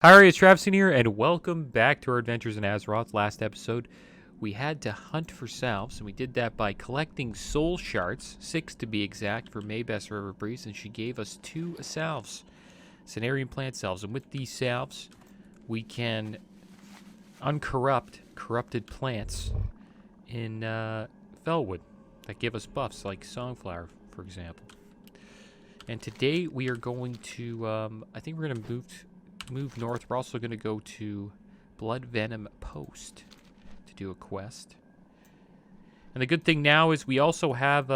Hi, it's Travis here, and welcome back to our adventures in Azeroth. Last episode, we had to hunt for salves, and we did that by collecting soul shards, 6 to be exact, for Maybest River Breeze, and she gave us 2 salves, Cenarian plant salves. And with these salves, we can corrupted plants in Felwood that give us buffs, like Songflower, for example. And today we are going to, I think we're going to move north. We're also going to go to Blood Venom Post to do a quest. And the good thing now is we also have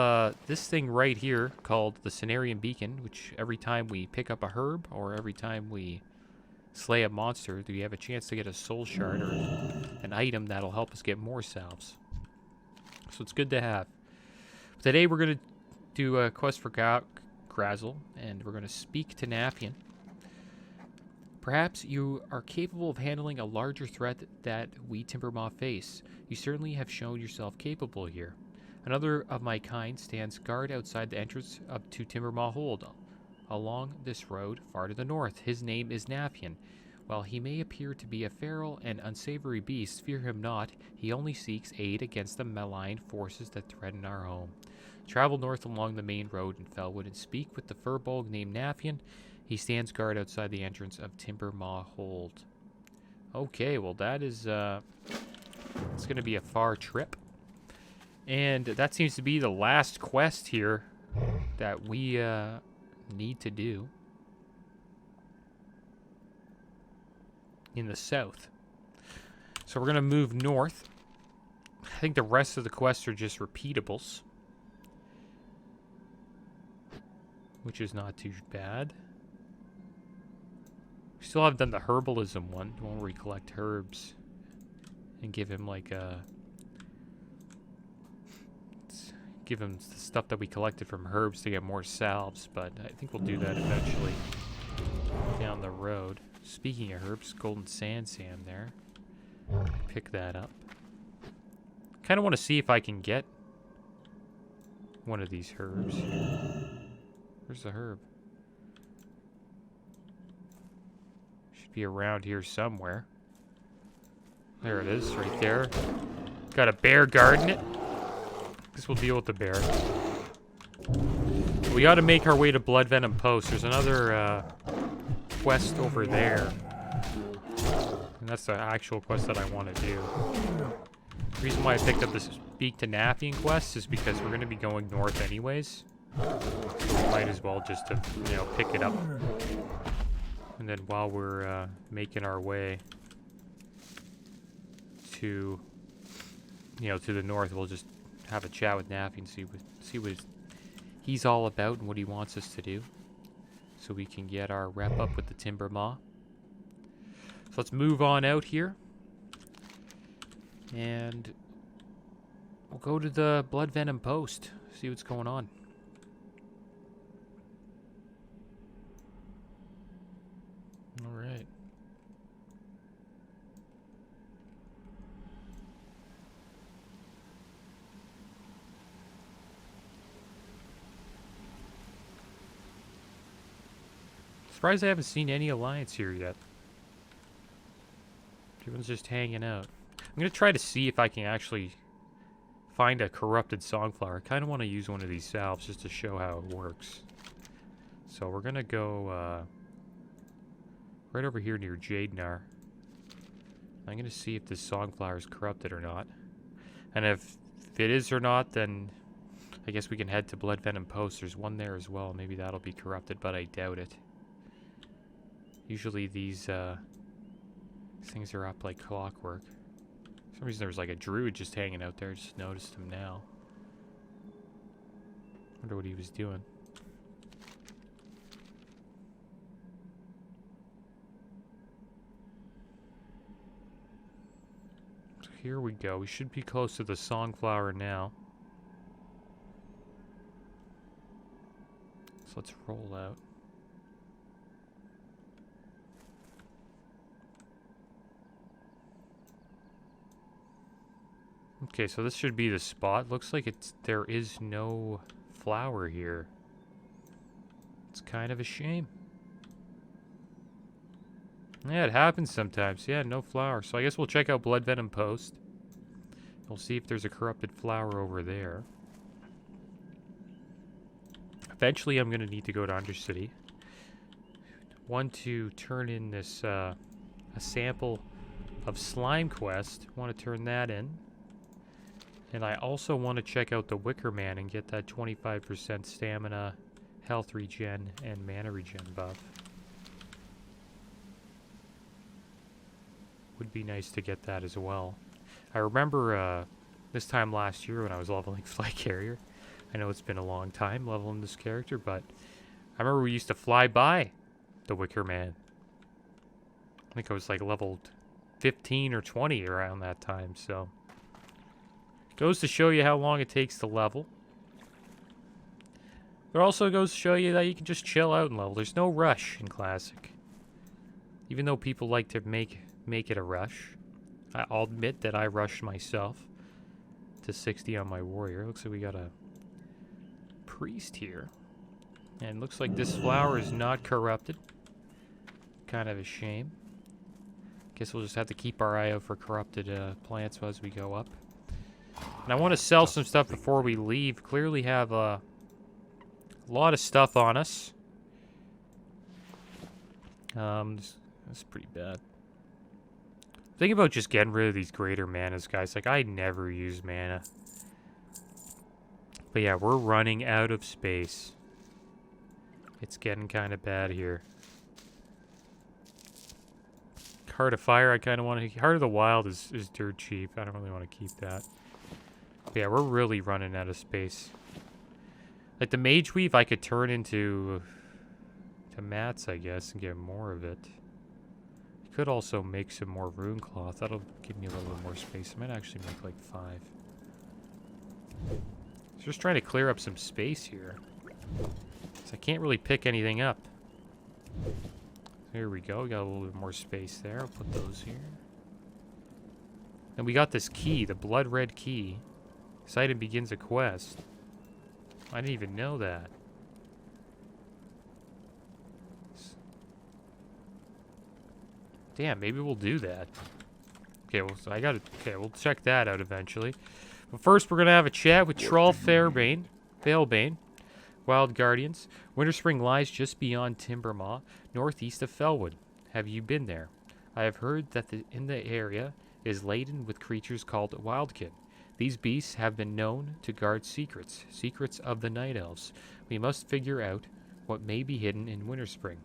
this thing right here called the Cenarian Beacon, which every time we pick up a herb or every time we slay a monster, we have a chance to get a soul shard or an item that'll help us get more salves. So it's good to have. Today we're going to do a quest for Grazel, and we're going to speak to Nafian. Perhaps you are capable of handling a larger threat that we Timbermaw face. You certainly have shown yourself capable here. Another of my kind stands guard outside the entrance to Timbermaw Hold, along this road far to the north. His name is Nafian. While he may appear to be a feral and unsavory beast, fear him not. He only seeks aid against the malign forces that threaten our home. Travel north along the main road in Felwood and speak with the furbolg named Nafian. He stands guard outside the entrance of Timbermaw Hold. Okay, well that is, it's going to be a far trip. And that seems to be the last quest here that we, need to do in the south. So we're going to move north. I think the rest of the quests are just repeatables, which is not too bad. We still haven't done the herbalism one, the one where we collect herbs and give him like give him the stuff that we collected from herbs to get more salves, but I think we'll do that eventually down the road. Speaking of herbs, golden sand there. Pick that up. Kind of want to see if I can get one of these herbs. Where's the herb? Be around here somewhere. There it is, right there. Got a bear guarding it. Guess we'll deal with the bear. We ought to make our way to Blood Venom Post. There's another quest over there. And that's the actual quest that I want to do. The reason why I picked up this Speak to Nafian quest is because we're going to be going north anyways. So we might as well just, pick it up. And then while we're making our way to, to the north, we'll just have a chat with Nafi and see what he's all about and what he wants us to do, so we can get our rep up with the Timbermaw. So let's move on out here, and we'll go to the Blood Venom Post, see what's going on. Alright. Surprised I haven't seen any Alliance here yet. Everyone's just hanging out. I'm going to try to see if I can actually find a corrupted Songflower. I kind of want to use one of these salves just to show how it works. So we're going to go right over here near Jadenar. I'm going to see if this Songflower is corrupted or not. And if it is or not, then I guess we can head to Blood Venom Post. There's one there as well. Maybe that'll be corrupted, but I doubt it. Usually these things are up like clockwork. For some reason there was like a druid just hanging out there. I just noticed him now. Wonder what he was doing. So here we go. We should be close to the Songflower now. So let's roll out. Okay, so this should be the spot. Looks like there is no flower here. It's kind of a shame. Yeah, it happens sometimes. Yeah, no flower. So I guess we'll check out Blood Venom Post. We'll see if there's a corrupted flower over there. Eventually, I'm going to need to go to Undercity. Want to turn in this, a sample of Slime Quest. Want to turn that in. And I also want to check out the Wicker Man and get that 25% stamina, health regen, and mana regen buff. Would be nice to get that as well. I remember this time last year when I was leveling Fly Carrier. I know it's been a long time leveling this character, but I remember we used to fly by the Wicker Man. I think I was like leveled 15 or 20 around that time, so... Goes to show you how long it takes to level. It also goes to show you that you can just chill out and level. There's no rush in Classic. Even though people like to make it a rush. I'll admit that I rushed myself to 60 on my warrior. Looks like we got a priest here. And looks like this flower is not corrupted. Kind of a shame. Guess we'll just have to keep our eye out for corrupted plants as we go up. And I want to sell some stuff before we leave. Clearly have a lot of stuff on us. That's pretty bad. Think about just getting rid of these greater manas, guys. Like, I never use mana. But yeah, we're running out of space. It's getting kind of bad here. Heart of Fire, I kind of want to... Heart of the Wild is dirt cheap. I don't really want to keep that. But yeah, we're really running out of space. Like, the Mage Weave I could turn into... to mats, I guess, and get more of it. Could also make some more rune cloth. That'll give me a little bit more space. I might actually make like 5. Just trying to clear up some space here. So I can't really pick anything up. Here we go. We got a little bit more space there. I'll put those here. And we got this key, the blood red key. This item begins a quest. I didn't even know that. Damn, maybe we'll do that. Okay, well, so okay, we'll check that out eventually. But first, we're gonna have a chat with Troll Failbane, Wild Guardians. Winterspring lies just beyond Timbermaw, northeast of Felwood. Have you been there? I have heard that in the area is laden with creatures called Wildkin. These beasts have been known to guard secrets of the Night Elves. We must figure out what may be hidden in Winterspring.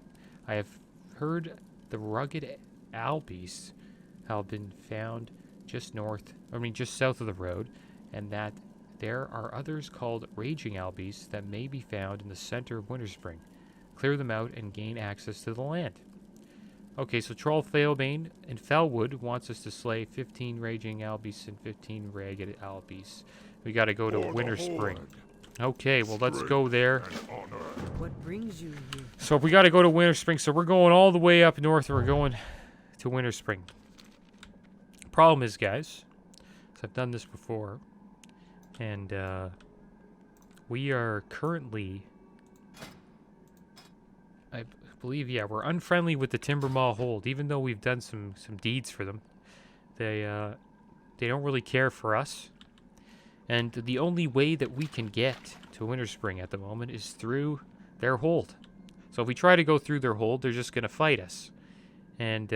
I have heard the rugged owl beasts have been found just south of the road, and that there are others called raging owl beasts that may be found in the center of Winterspring. Clear them out and gain access to the land. Okay, so Troll Failbane in Felwood wants us to slay 15 raging owl beasts and 15 ragged owl beasts. We gotta go to Winterspring. Okay, well, let's go there. What brings you here? So we gotta go to Winterspring, so we're going all the way up north, and we're going to Winterspring. Problem is, guys, I've done this before, and we are currently, I believe, yeah, we're unfriendly with the Timbermaw Hold, even though we've done some deeds for them. They don't really care for us, and the only way that we can get to Winterspring at the moment is through their hold. So if we try to go through their hold, they're just gonna fight us, and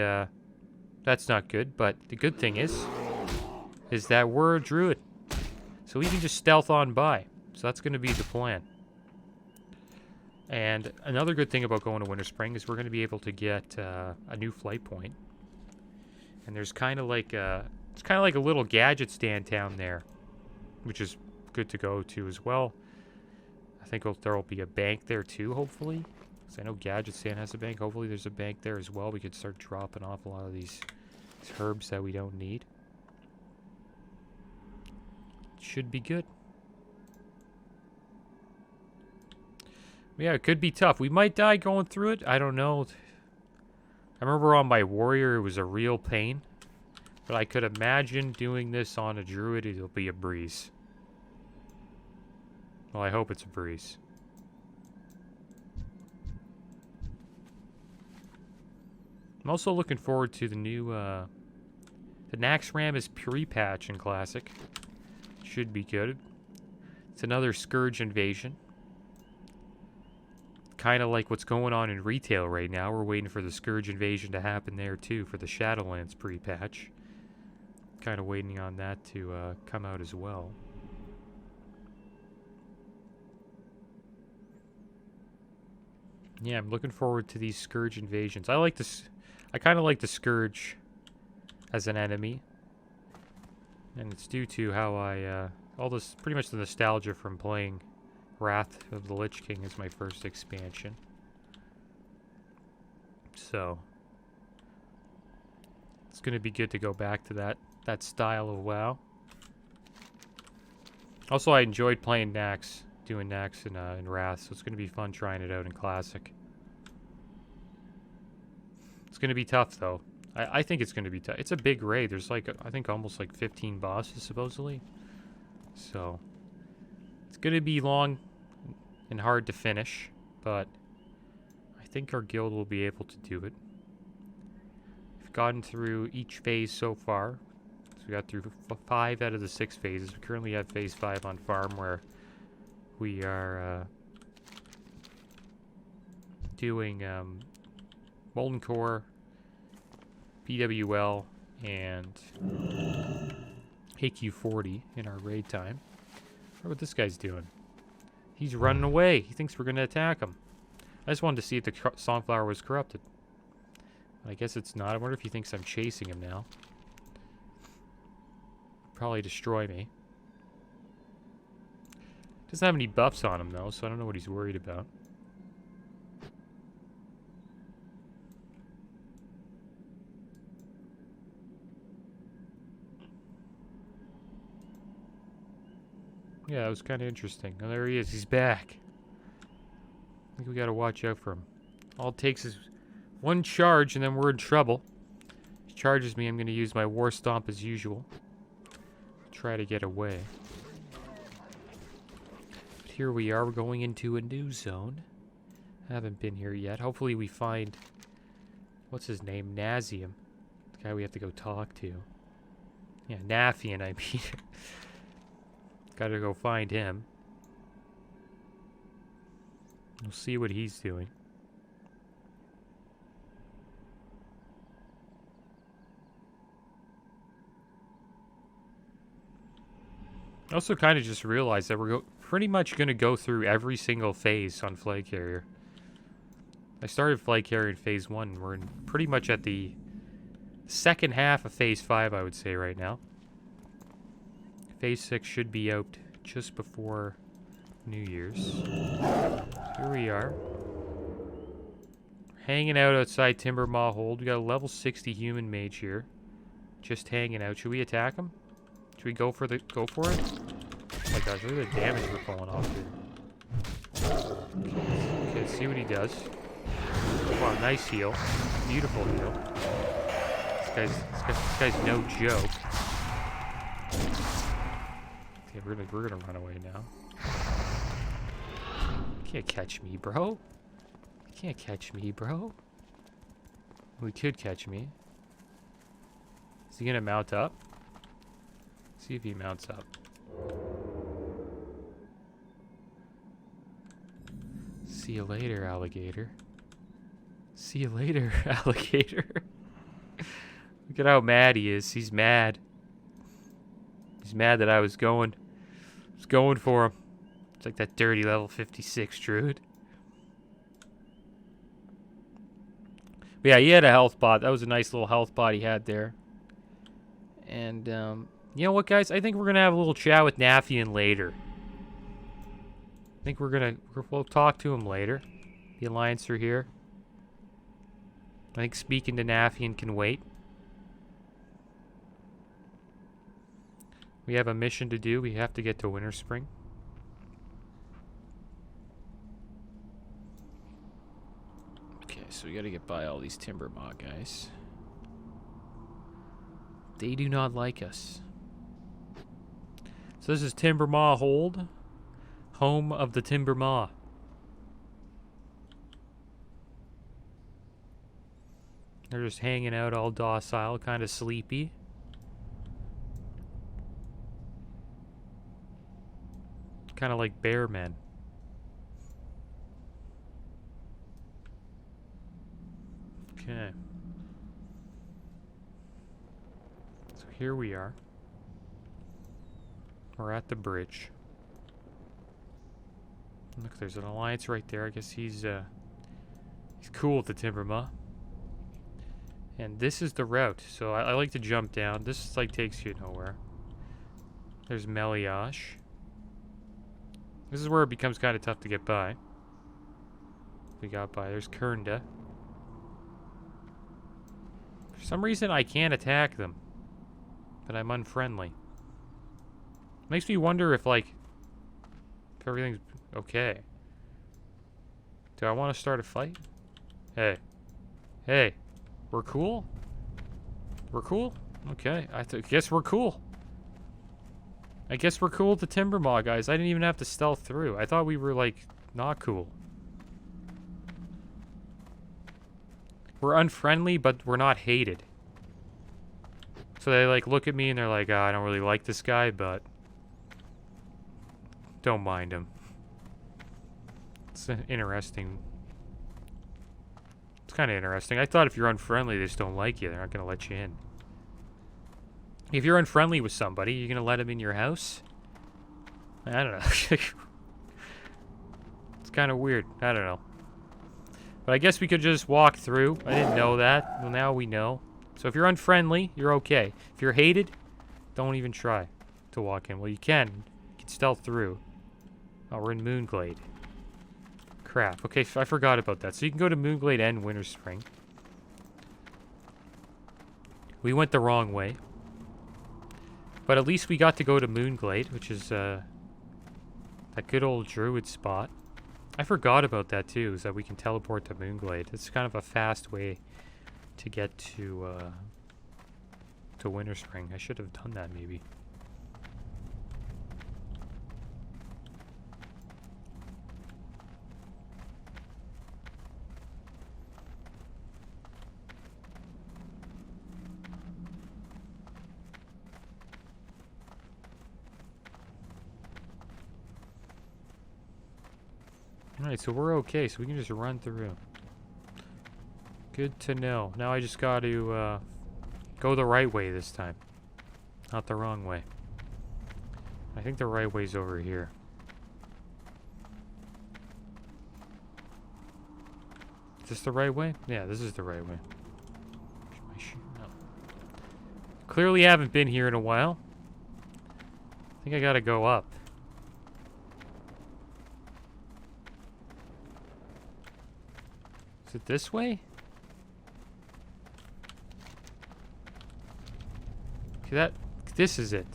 that's not good. But the good thing is that we're a druid, so we can just stealth on by. So that's gonna be the plan. And another good thing about going to Winterspring is we're gonna be able to get a new flight point. And there's kind of like it's kind of like a little gadget stand down there, which is good to go to as well. I think there will be a bank there too, hopefully. Because I know Gadget Stand has a bank. Hopefully there's a bank there as well. We could start dropping off a lot of these herbs that we don't need. Should be good. Yeah, it could be tough. We might die going through it. I don't know. I remember on my warrior it was a real pain. But I could imagine doing this on a druid, it'll be a breeze. Well, I hope it's a breeze. I'm also looking forward to the new, the Nax Ram is pre-patch in Classic. Should be good. It's another Scourge invasion. Kind of like what's going on in retail right now. We're waiting for the Scourge invasion to happen there too for the Shadowlands pre-patch. Kind of waiting on that to come out as well. Yeah, I'm looking forward to these Scourge invasions. I like this. I kind of like the Scourge as an enemy, and it's due to how I all this pretty much the nostalgia from playing Wrath of the Lich King as my first expansion. So it's gonna be good to go back to that style of WoW. Also, I enjoyed playing Nax, doing Nax in Wrath, so it's gonna be fun trying it out in Classic. It's gonna be tough though. I think it's gonna be tough. It's a big raid. There's like I think almost like 15 bosses supposedly. So it's gonna be long and hard to finish, but I think our guild will be able to do it. We've gotten through each phase so far. So we got through 5 out of the 6 phases. We currently have phase 5 on farm where we are doing Molten Core, PWL, and AQ40 in our raid time. Look what this guy's doing. He's running away. He thinks we're going to attack him. I just wanted to see if the Songflower was corrupted. I guess it's not. I wonder if he thinks I'm chasing him now. Probably destroy me. Doesn't have any buffs on him though, so I don't know what he's worried about. Yeah, it was kind of interesting. Oh, there he is. He's back. I think we got to watch out for him. All it takes is one charge, and then we're in trouble. If he charges me, I'm going to use my War Stomp as usual. Try to get away. But here we are. We're going into a new zone. Haven't been here yet. Hopefully we find... What's his name? Nazium. The guy we have to go talk to. Yeah, Nafian, I mean. Gotta go find him. We'll see what he's doing. I also kind of just realized that we're pretty much going to go through every single phase on Flag Carrier. I started Flag Carrier in phase 1. We're pretty much at the second half of phase 5, I would say, right now. Phase 6 should be out just before New Year's. Here we are. Hanging out outside Timber Maw Hold. We got a level 60 human mage here. Just hanging out. Should we attack him? Should we go for it? Oh my gosh, look at the damage we're pulling off here. Okay, let's see what he does. Wow, nice heal. Beautiful heal. This guy's no joke. Okay, we're gonna run away now. You can't catch me, bro. You can't catch me, bro. Well, he could catch me. Is he gonna mount up? See if he mounts up. See you later, alligator. See you later, alligator. Look at how mad he is. He's mad. He's mad that I was going for him. It's like that dirty level 56 Druid. But yeah, he had a health bot. That was a nice little health bot he had there. And, you know what, guys? I think we're going to have a little chat with Nafian later. I think we'll talk to him later. The Alliance are here. I think speaking to Nafian can wait. We have a mission to do. We have to get to Winter Spring. Okay, so we got to get by all these Timber Maw guys. They do not like us. So this is Timber Maw Hold, home of the Timber Maw. They're just hanging out all docile, kind of sleepy. Kind of like bear men. Okay. So here we are. We're at the bridge. Look, there's an alliance right there. I guess he's cool with the Timbermaw. And this is the route. So I like to jump down. This like takes you nowhere. There's Meliash. This is where it becomes kind of tough to get by. We got by. There's Kernda. For some reason, I can't attack them. But I'm unfriendly. Makes me wonder if, like, if everything's okay. Do I want to start a fight? Hey. Hey. We're cool? We're cool? Okay. I guess we're cool. I guess we're cool with the Timbermaw, guys. I didn't even have to stealth through. I thought we were, like, not cool. We're unfriendly, but we're not hated. So they, like, look at me and they're like, oh, I don't really like this guy, but don't mind him. It's interesting. It's kind of interesting. I thought if you're unfriendly, they just don't like you. They're not going to let you in. If you're unfriendly with somebody, you're going to let them in your house? I don't know. It's kind of weird. I don't know. But I guess we could just walk through. I didn't know that. Well, now we know. So if you're unfriendly, you're okay. If you're hated, don't even try to walk in. Well, you can. You can stealth through. Oh, we're in Moonglade. Crap. Okay, I forgot about that. So you can go to Moonglade and Winter Spring. We went the wrong way. But at least we got to go to Moonglade, which is that good old Druid spot. I forgot about that too, is that we can teleport to Moonglade. It's kind of a fast way to get to Winter Spring. I should have done that maybe. Alright, so we're okay, so we can just run through. Good to know. Now I just got to go the right way this time. Not the wrong way. I think the right way's over here. Is this the right way? Yeah, this is the right way. No. Clearly haven't been here in a while. I think I gotta go up. Is it this way? Okay, this is it.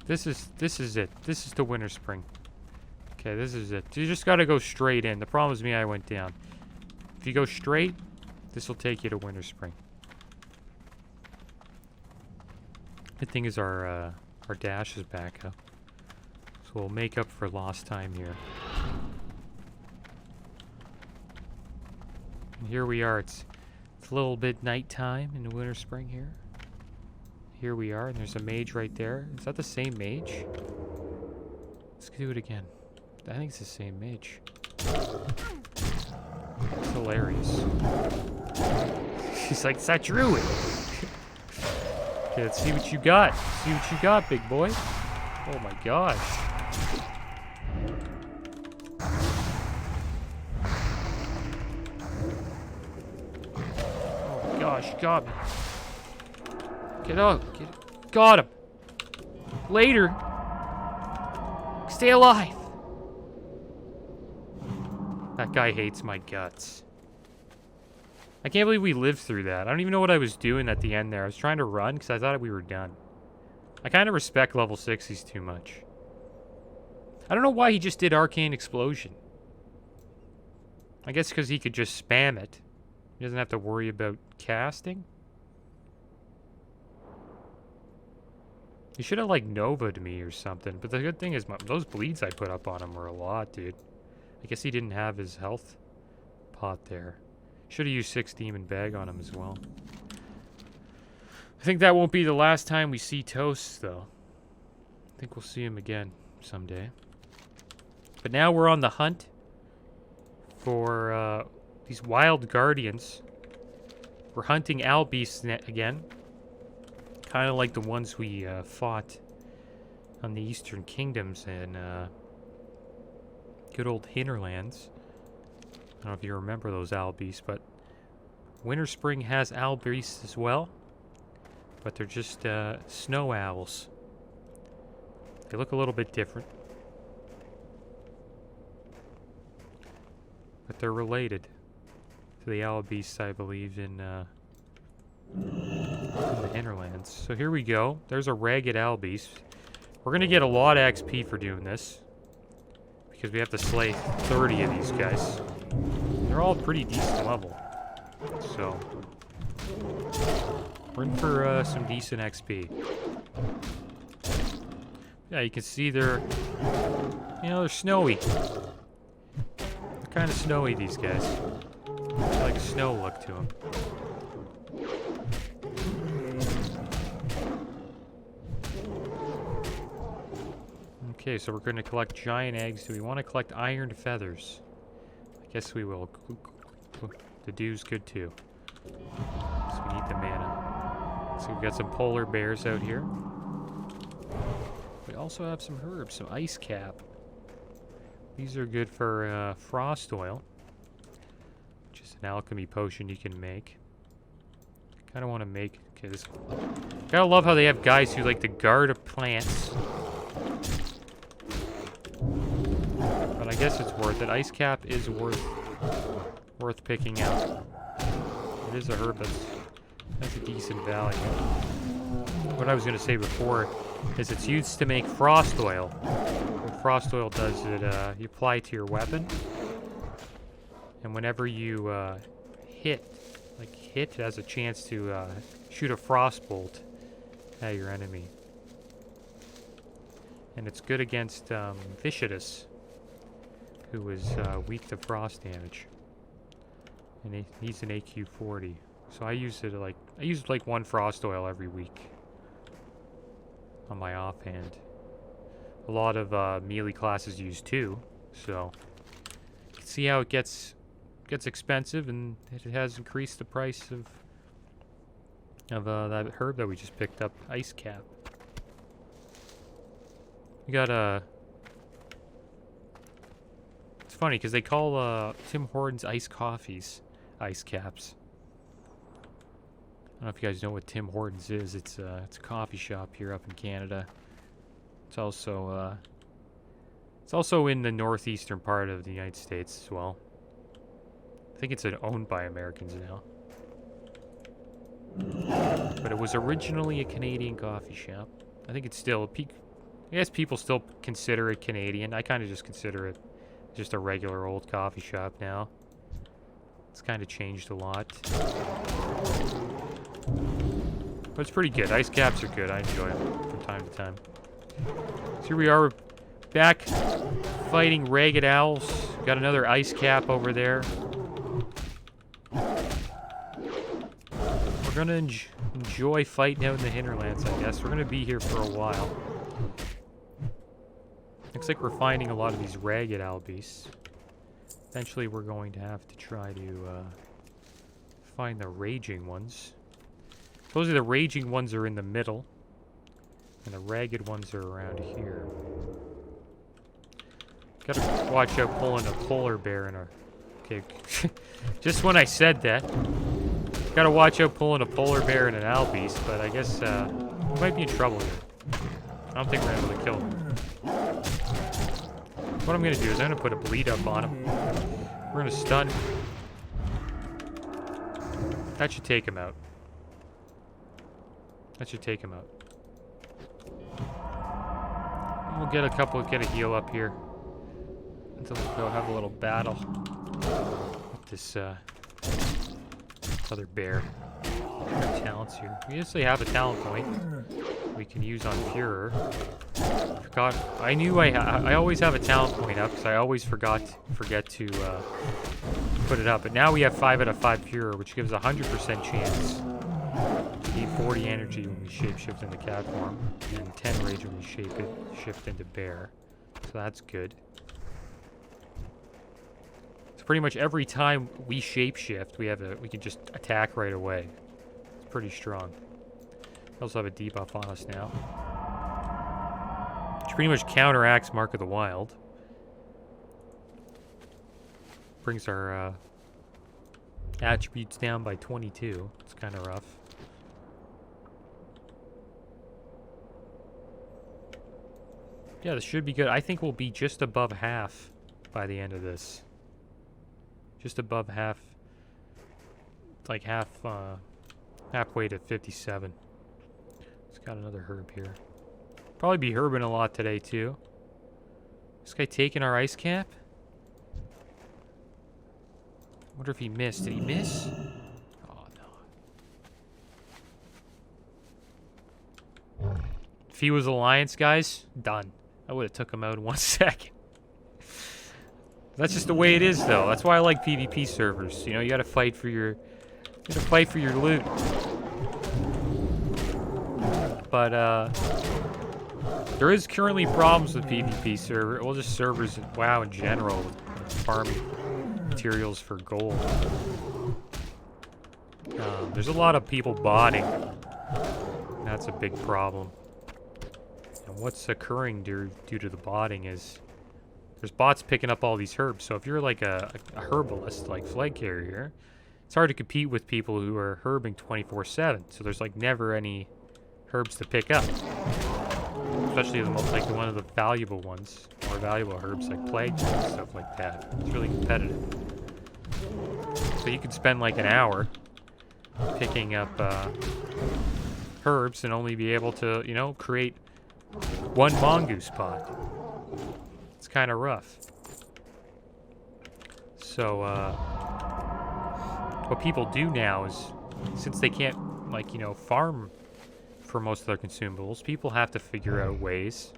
This is it. This is the Winter Spring. Okay, this is it. You just gotta go straight in. The problem is me, I went down. If you go straight, this will take you to Winter Spring. Good thing is our dash is back up. So we'll make up for lost time here. And here we are. It's a little bit nighttime in the Winter Spring here. Here we are, and there's a mage right there. Is that the same mage? Let's do it again. I think it's the same mage. It's hilarious. He's like, it's that Druid. Okay, let's see what you got. See what you got, big boy. Oh my gosh. Gosh, got me. Get up. Got him. Later. Stay alive. That guy hates my guts. I can't believe we lived through that. I don't even know what I was doing at the end there. I was trying to run because I thought we were done. I kind of respect level 60s too much. I don't know why he just did Arcane Explosion. I guess because he could just spam it. He doesn't have to worry about casting. He should have, like, Nova'd me or something. But the good thing is, those bleeds I put up on him were a lot, dude. I guess he didn't have his health pot there. Should have used 6 demon bag on him as well. I think that won't be the last time we see Toast, though. I think we'll see him again someday. But now we're on the hunt for these wild guardians. We're hunting owl beasts again. Kind of like the ones we fought on the Eastern Kingdoms in good old Hinterlands. I don't know if you remember those owl beasts, but Winter Spring has owl beasts as well. But they're just snow owls. They look a little bit different. But they're related to the owl beasts, I believe, in the Hinterlands. So here we go. There's a ragged owl beast. We're going to get a lot of XP for doing this. Because we have to slay 30 of these guys. They're all pretty decent level. So we're in for some decent XP. Yeah, you can see they're, you know, they're snowy. They're kind of snowy, these guys. They like a snow look to them. Okay, so we're going to collect giant eggs. Do we want to collect iron feathers? I guess we will. The dew's good too. So we need the mana. So we've got some polar bears out here. We also have some herbs, some ice cap. These are good for frost oil, which is an alchemy potion you can make. Kind of want to make. Okay, this. Gotta love how they have guys who like to guard plants. But I guess it's worth it. Ice cap is worth picking out. It is a herb that's a decent value. What I was going to say before is it's used to make frost oil. What frost oil does is you apply to your weapon, and whenever you hit, it has a chance to shoot a frost bolt at your enemy. And it's good against Vicious, who is weak to frost damage. And he's an AQ40. So I use like 1 frost oil every week on my offhand. A lot of melee classes use 2, so you can see how it gets expensive, and it has increased the price of that herb that we just picked up, ice cap. We got it's funny because they call Tim Hortons iced coffees ice caps. I don't know if you guys know what Tim Hortons is. It's a coffee shop here up in Canada. It's also in the northeastern part of the United States as well. I think it's owned by Americans now. But it was originally a Canadian coffee shop. I think it's still I guess people still consider it Canadian. I kind of just consider it just a regular old coffee shop now. It's kind of changed a lot. But it's pretty good. Ice caps are good. I enjoy them from time to time. So here we are, back fighting ragged owls. Got another ice cap over there. We're going to enjoy fighting out in the Hinterlands, I guess. We're going to be here for a while. Looks like we're finding a lot of these ragged owl beasts. Eventually we're going to have to try to find the raging ones. Supposedly the raging ones are in the middle, and the ragged ones are around here. Gotta watch out pulling a polar bear in our... Okay, just when I said that. Gotta watch out pulling a polar bear and an owl beast, but I guess we might be in trouble here. I don't think we're able to kill him. What I'm gonna do is I'm gonna put a bleed up on him. We're gonna stun. That should take him out. That should take him out. We'll get a heal up here until we go have a little battle with this other bear. Our talents here. We actually have a talent point we can use on Führer. Forgot. I knew I always have a talent point up because I always forget to put it up. But now we have 5 out of 5 pure, which gives a 100% chance. We need 40 energy when we shapeshift into cat form, and 10 rage when we shift into bear. So that's good. So pretty much every time we shapeshift, we can just attack right away. It's pretty strong. We also have a debuff on us now, which pretty much counteracts Mark of the Wild. Brings our attributes down by 22. It's kind of rough. Yeah, this should be good. I think we'll be just above half by the end of this. Just above half. Like halfway to 57. It's got another herb here. Probably be herbing a lot today too. This guy taking our ice cap? Wonder if he missed. Did he miss? Oh no. If he was Alliance, guys, done. I would have took him out in 1 second. That's just the way it is, though. That's why I like PvP servers. You know, you gotta fight for your loot. But there is currently problems with PvP server. Well, just servers, WoW in general, with farming materials for gold. There's a lot of people botting. That's a big problem. And what's occurring due to the botting is there's bots picking up all these herbs. So if you're like a herbalist, like Flag Carrier, it's hard to compete with people who are herbing 24/7. So there's like never any herbs to pick up. Especially one of the valuable ones, more valuable herbs like plague and stuff like that. It's really competitive. So you could spend like an hour picking up herbs and only be able to, you know, create one mongoose pot. It's kind of rough. So what people do now is, since they can't, like, you know, farm for most of their consumables, people have to figure out ways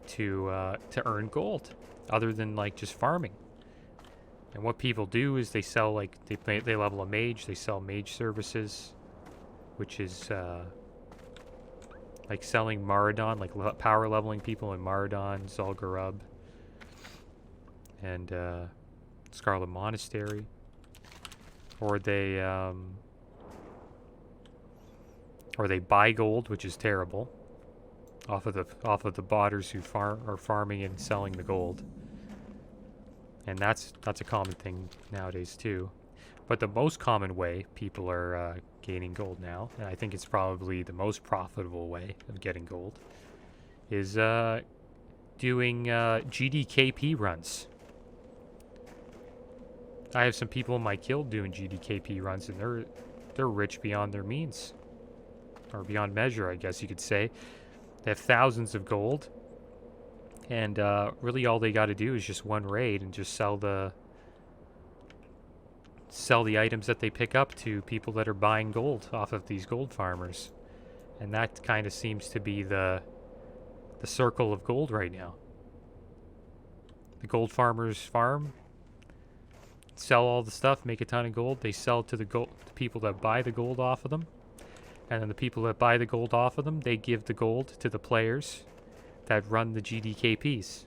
to earn gold other than like just farming. And what people do is they sell, like, they level a mage, they sell mage services, which is like selling Maradon, like power leveling people in Maradon, Zul'Gurub, and Scarlet Monastery. Or they buy gold, which is terrible, off of the botters who are farming and selling the gold. And that's a common thing nowadays too. But the most common way people are gaining gold now, and I think it's probably the most profitable way of getting gold, is doing GDKP runs. I have some people in my guild doing GDKP runs, and they're rich beyond their means, or beyond measure, I guess you could say. They have thousands of gold, and really all they got to do is just one raid and just sell the items that they pick up to people that are buying gold off of these gold farmers. And that kind of seems to be the circle of gold right now. The gold farmers farm, sell all the stuff, make a ton of gold. They sell to the people that buy the gold off of them. And then the people that buy the gold off of them, they give the gold to the players that run the GDKPs.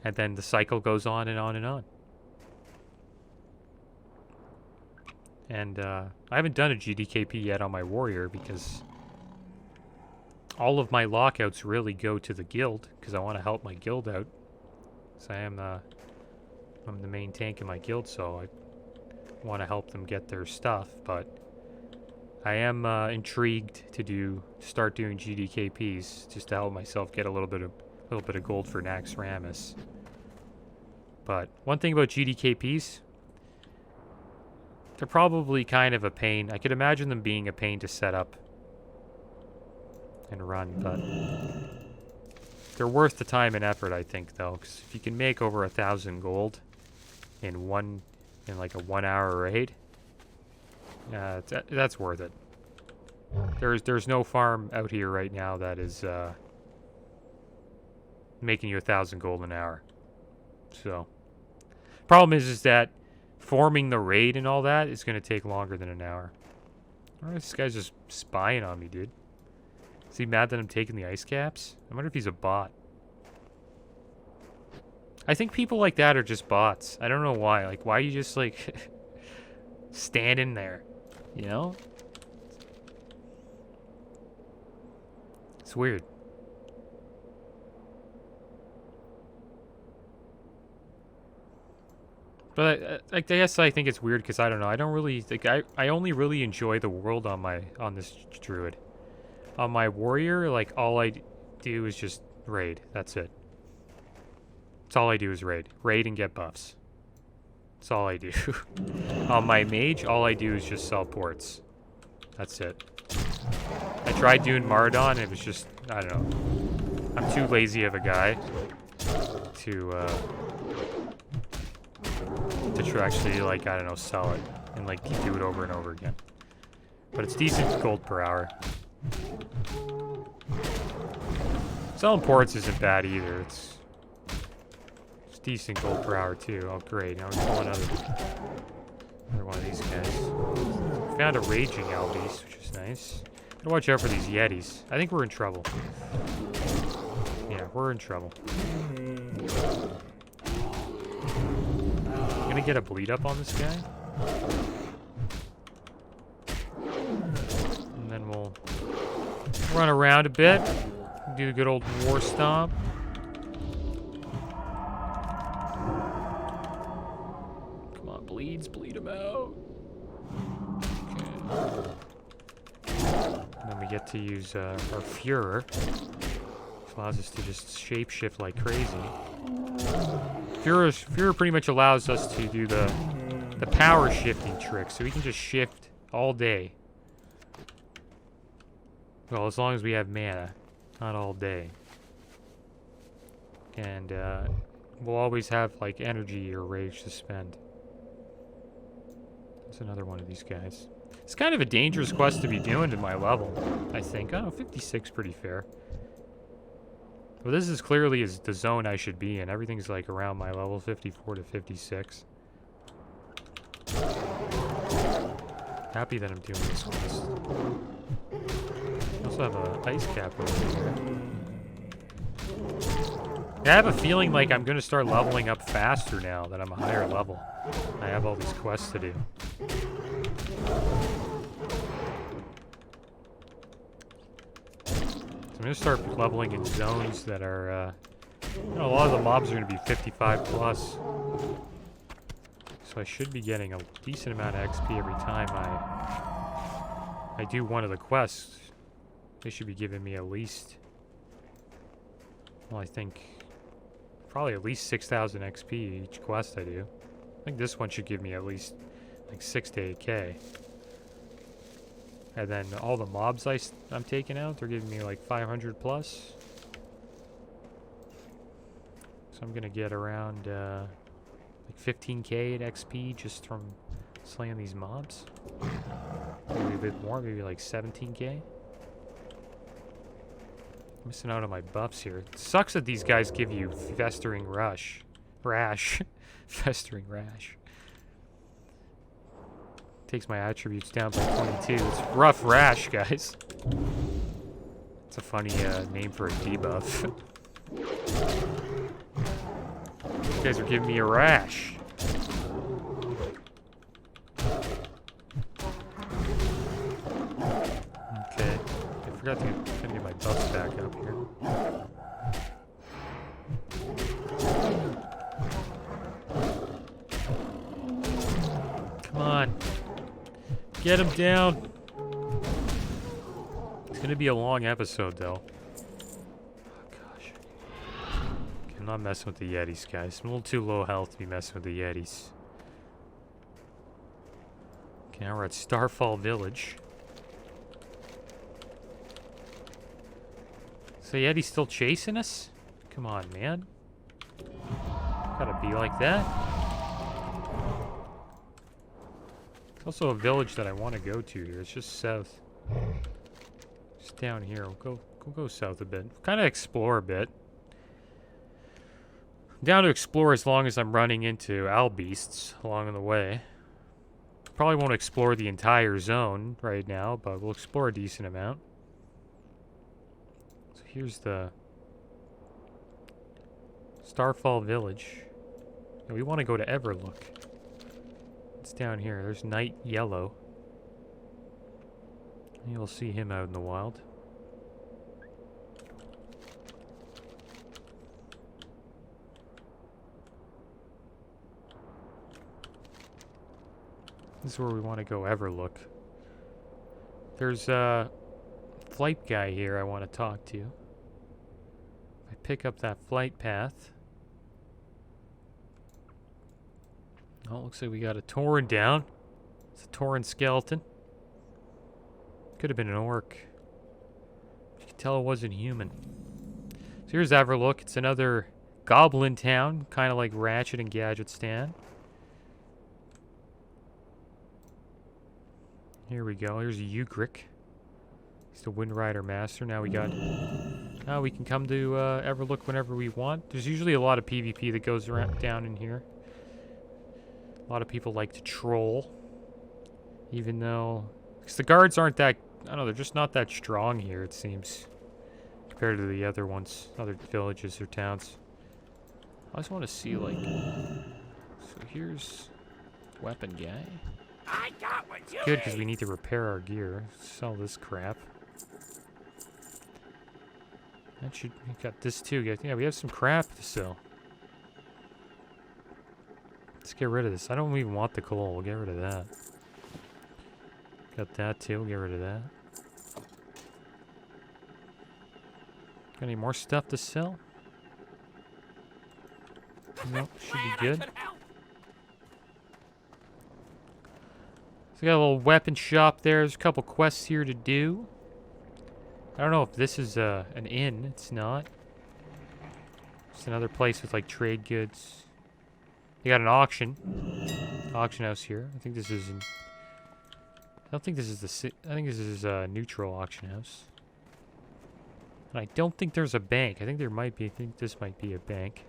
And then the cycle goes on and on and on. And I haven't done a GDKP yet on my warrior because all of my lockouts really go to the guild because I want to help my guild out. So I'm the main tank in my guild, so I want to help them get their stuff. But I am intrigued to start doing GDKPs just to help myself get a little bit of gold for Nax Ramus. But one thing about GDKPs, they're probably kind of a pain. I could imagine them being a pain to set up and run, but they're worth the time and effort, I think, though, because if you can make over 1,000 gold in like a 1 hour raid, that's worth it. There's no farm out here right now that is making you 1,000 gold an hour. So problem is that forming the raid and all that is going to take longer than an hour. Or this guy's just spying on me, dude. Is he mad that I'm taking the ice caps? I wonder if he's a bot. I think people like that are just bots. I don't know why. Like, why are you just, like, standing there? You know? It's weird. But I guess I think it's weird because I don't know. I don't really think I only really enjoy the world on this druid. On my warrior, like all I do is just raid. That's it. That's all I do is raid. Raid and get buffs. That's all I do. On my mage, all I do is just sell ports. That's it. I tried doing Mardon, it was just, I don't know. I'm too lazy of a guy to actually, like, I don't know, sell it and, like, do it over and over again. But it's decent gold per hour. Selling ports isn't bad either. It's decent gold per hour too. Oh great, now we pull another one of these guys. Found a raging Albies, which is nice. Gotta watch out for these Yetis. I think we're in trouble. Yeah, we're in trouble. Gonna get a bleed up on this guy. And then we'll run around a bit. Do the good old war stomp. Come on, bleeds, bleed him out. Okay. And then we get to use our Führer, which allows us to just shapeshift like crazy. Führer pretty much allows us to do the power shifting trick, so we can just shift all day. Well, as long as we have mana, not all day. And we'll always have like energy or rage to spend. There's another one of these guys. It's kind of a dangerous quest to be doing to my level, I think. Oh, 56, pretty fair. Well, this is clearly the zone I should be in. Everything's like around my level, 54 to 56. Happy that I'm doing this quest. I also have a ice cap over here. I have a feeling like I'm going to start leveling up faster now that I'm a higher level. I have all these quests to do. So I'm going to start leveling in zones that are, you know, a lot of the mobs are going to be 55 plus. So I should be getting a decent amount of XP every time I do one of the quests. They should be giving me at least, well, I think probably at least 6,000 XP each quest I do. I think this one should give me at least like 6 to 8K. And then all the mobs I'm taking out, they're giving me like 500 plus. So I'm gonna get around like 15K at XP just from slaying these mobs. Maybe a bit more, maybe like 17K. Missing out on my buffs here. It sucks that these guys give you festering rash. Festering rash. Takes my attributes down by 22. It's rough rash, guys. It's a funny name for a debuff. These guys are giving me a rash. Okay. I forgot to get my buffs back up here. Come on. Get him down. It's gonna be a long episode, though. Oh, gosh. Okay, I'm not messing with the Yetis, guys. I'm a little too low health to be messing with the Yetis. Okay, now we're at Starfall Village. So Yeti's still chasing us? Come on, man. Gotta be like that. There's also a village that I want to go to here. It's just south. Just down here. We'll go south a bit. Kind of explore a bit. down to explore as long as I'm running into owl beasts along the way. Probably won't explore the entire zone right now, but we'll explore a decent amount. So here's the Starfall Village. And we want to go to Everlook. It's down here. There's Night Yellow. You'll see him out in the wild. This is where we want to go Everlook. There's a flight guy here I want to talk to. If I pick up that flight path. Oh, looks like we got a Tauren down. It's a Tauren skeleton. Could have been an orc. You can tell it wasn't human. So here's Everlook. It's another goblin town, kind of like Ratchet and Gadgetstan. Here we go. Here's Ugric. He's the Wind Rider Master. Now we got... Now we can come to Everlook whenever we want. There's usually a lot of PvP that goes around down in here. A lot of people like to troll. Even though... Because the guards aren't that... I don't know, they're just not that strong here, it seems. Compared to the other ones. Other villages or towns. I just want to see, like... So here's... Weapon guy. I got what you Good, because we need to repair our gear. Sell this crap. That should... We got this too. Yeah, we have some crap to sell. Let's get rid of this. I don't even want the coal. We'll get rid of that. Got that too. We'll get rid of that. Got any more stuff to sell? Nope. Should be good. So we got a little weapon shop there. There's a couple quests here to do. I don't know if this is an inn. It's not. It's another place with like trade goods. You got an auction. Auction house here. I think this is an... I don't think this is the... I think this is a neutral auction house. And I don't think there's a bank. I think there might be. I think this might be a bank.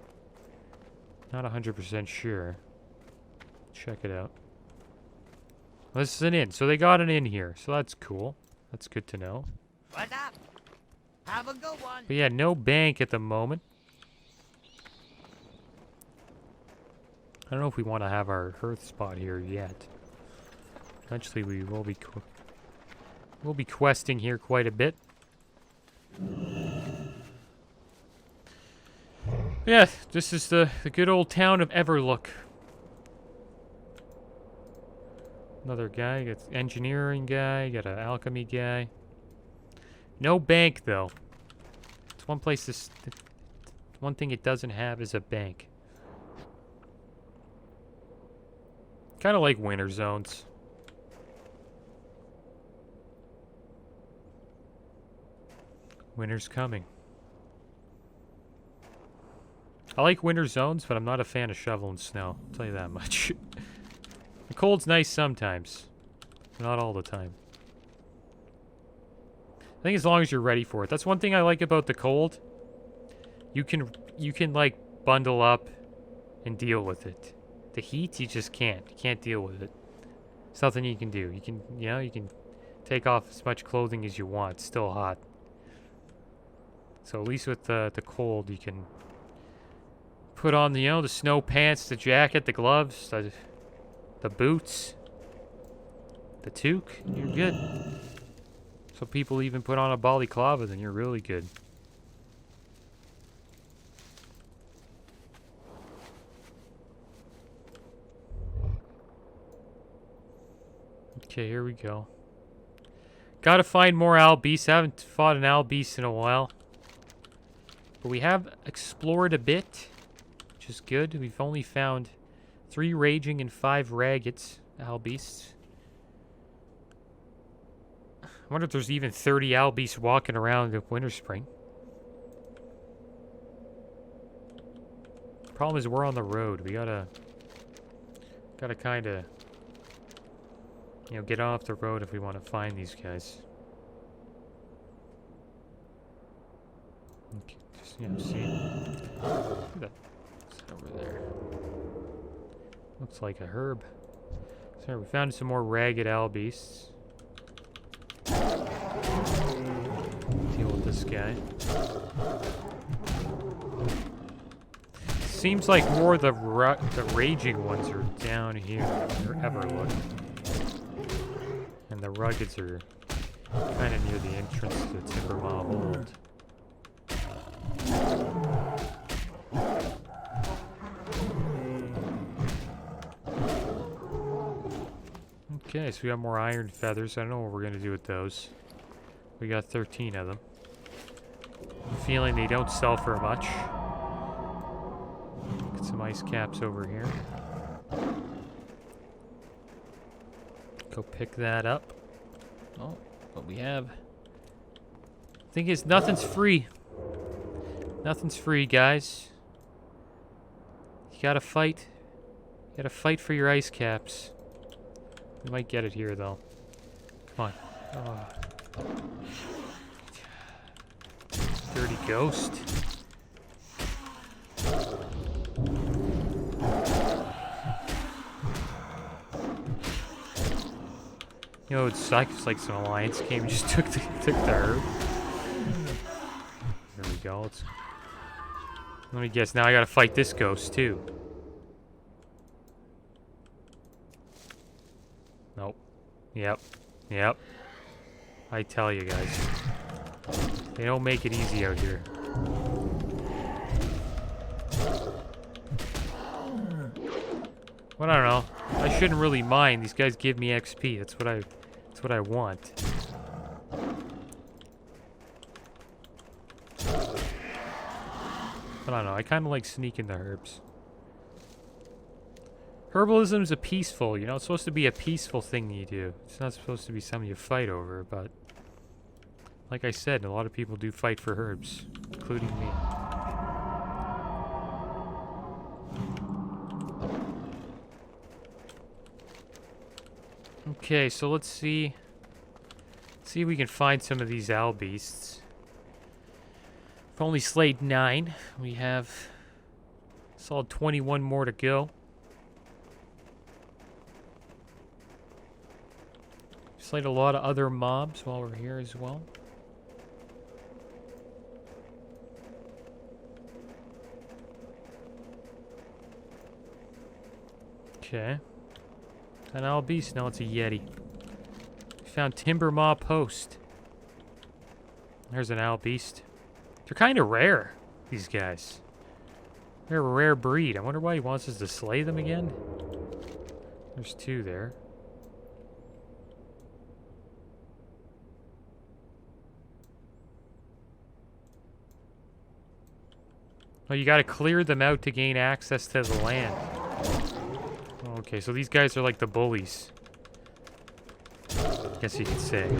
Not 100% sure. Check it out. Well, this is an inn. So they got an inn here. So that's cool. That's good to know. What's up? Have a good one. But yeah, no bank at the moment. I don't know if we want to have our hearth spot here yet. Eventually we will be we'll be questing here quite a bit. Yeah, this is the good old town of Everlook. Another guy, got engineering guy, got an alchemy guy. No bank though. It's one place this one thing it doesn't have is a bank. Kind of like winter zones. Winter's coming. I like winter zones, but I'm not a fan of shoveling snow. I'll tell you that much. The cold's nice sometimes. Not all the time. I think as long as you're ready for it. That's one thing I like about the cold. You can like bundle up and deal with it. The heat, you just can't. You can't deal with it. It's nothing you can do. You can, you can take off as much clothing as you want. It's still hot. So at least with the cold, you can put on the, the snow pants, the jacket, the gloves, the boots, the toque. You're good. So people even put on a balaclava, then you're really good. Okay, here we go. Gotta find more owl beasts. I haven't fought an owl beast in a while. But we have explored a bit, which is good. We've only found 3 raging and 5 ragged owl beasts. I wonder if there's even 30 owl beasts walking around in Winter Spring. Problem is we're on the road. We gotta kind of, get off the road if we want to find these guys. Okay, just, see. Look at that. over there? Looks like a herb. So we found some more ragged owl beasts. Deal with this guy. Seems like more of the raging ones are down here than there ever looked. And the ruggeds are kind of near the entrance to the Timbermaw Hold. Okay, so we got more iron feathers. I don't know what we're going to do with those. We got 13 of them. I'm feeling they don't sell for much. Get some ice caps over here. Go pick that up. Oh, what we have. Thing is, nothing's free. Nothing's free, guys. You gotta fight. You gotta fight for your ice caps. We might get it here, though. Come on. Oh. Dirty ghost. You know, it sucks. Like some alliance came and just took the herb. There we go. Let me guess. Now I gotta fight this ghost too. Nope. Yep. Yep. I tell you guys. They don't make it easy out here. Well, I don't know. I shouldn't really mind. These guys give me XP. That's what I want. But I don't know. I kind of like sneaking the herbs. Herbalism is a peaceful, you know, it's supposed to be a peaceful thing you do. It's not supposed to be something you fight over, but like I said, a lot of people do fight for herbs, including me. Okay, so let's see if we can find some of these owl beasts. We've only slayed 9. We have a solid 21 more to go. Slayed a lot of other mobs while we're here as well. Okay. An owl beast. No, it's a yeti. We found Timbermaw Post. There's an owl beast. They're kind of rare, these guys. They're a rare breed. I wonder why he wants us to slay them again. There's 2 there. Oh, you gotta clear them out to gain access to the land. Okay, so these guys are like the bullies. Guess you could say.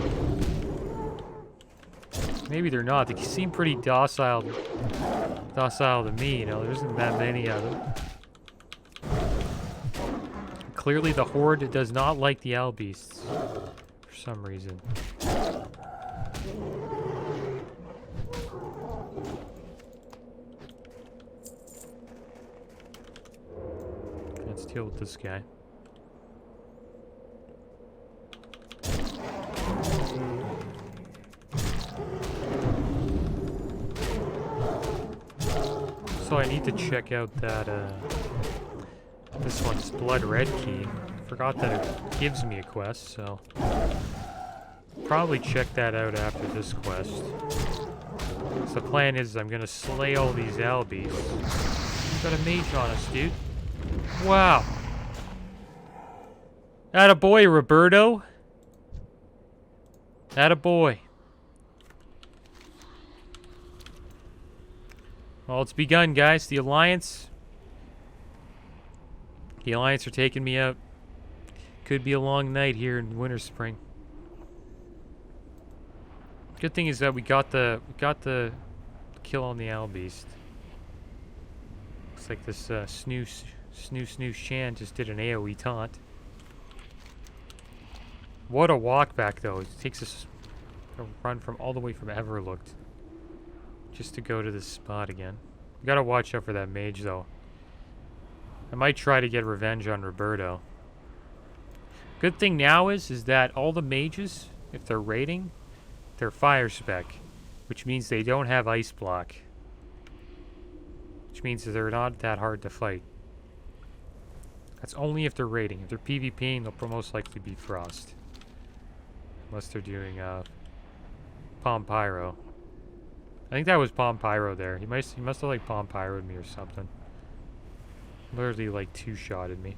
Maybe they're not. They seem pretty docile to me, you know. There isn't that many of them. Clearly the Horde does not like the owl beasts for some reason. Let's deal with this guy. So I need to check out that, this one's Blood Red Key. Forgot that it gives me a quest, so probably check that out after this quest. So the plan is I'm gonna slay all these owl beasts. Got a mage on us, dude. Wow. Attaboy, Roberto. Attaboy. Well, it's begun, guys. The Alliance are taking me out. Could be a long night here in Winter Spring. Good thing is that we got the kill on the owl beast. Looks like this Snoo Shan just did an AoE taunt. What a walk back though. It takes us a run from all the way from Everlooked just to go to this spot again. We gotta watch out for that mage though. I might try to get revenge on Roberto. Good thing now is that all the mages, if they're raiding, they're fire spec, which means they don't have ice block. Which means that they're not that hard to fight. That's only if they're raiding. If they're PvPing, they'll most likely be frost. Unless they're doing Palm Pyro. I think that was Palm Pyro there. He must have like Palm Pyro'd me or something. Literally like two-shotted me.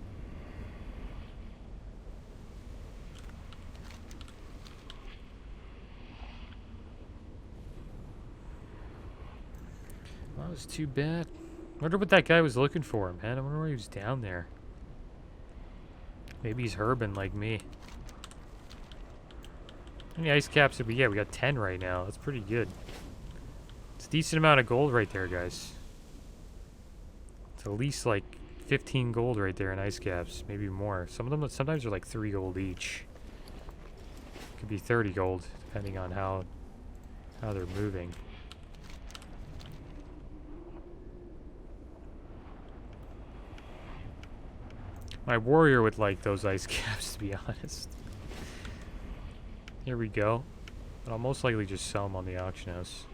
Well, that was too bad. I wonder what that guy was looking for, man. I wonder why he was down there. Maybe he's herbing like me. How many ice caps did we get? We got 10 right now. That's pretty good. It's a decent amount of gold right there, guys. It's at least like 15 gold right there in ice caps. Maybe more. Some of them sometimes are like 3 gold each. Could be 30 gold, depending on how they're moving. My warrior would like those ice caps, to be honest. Here we go. But I'll most likely just sell them on the auction house.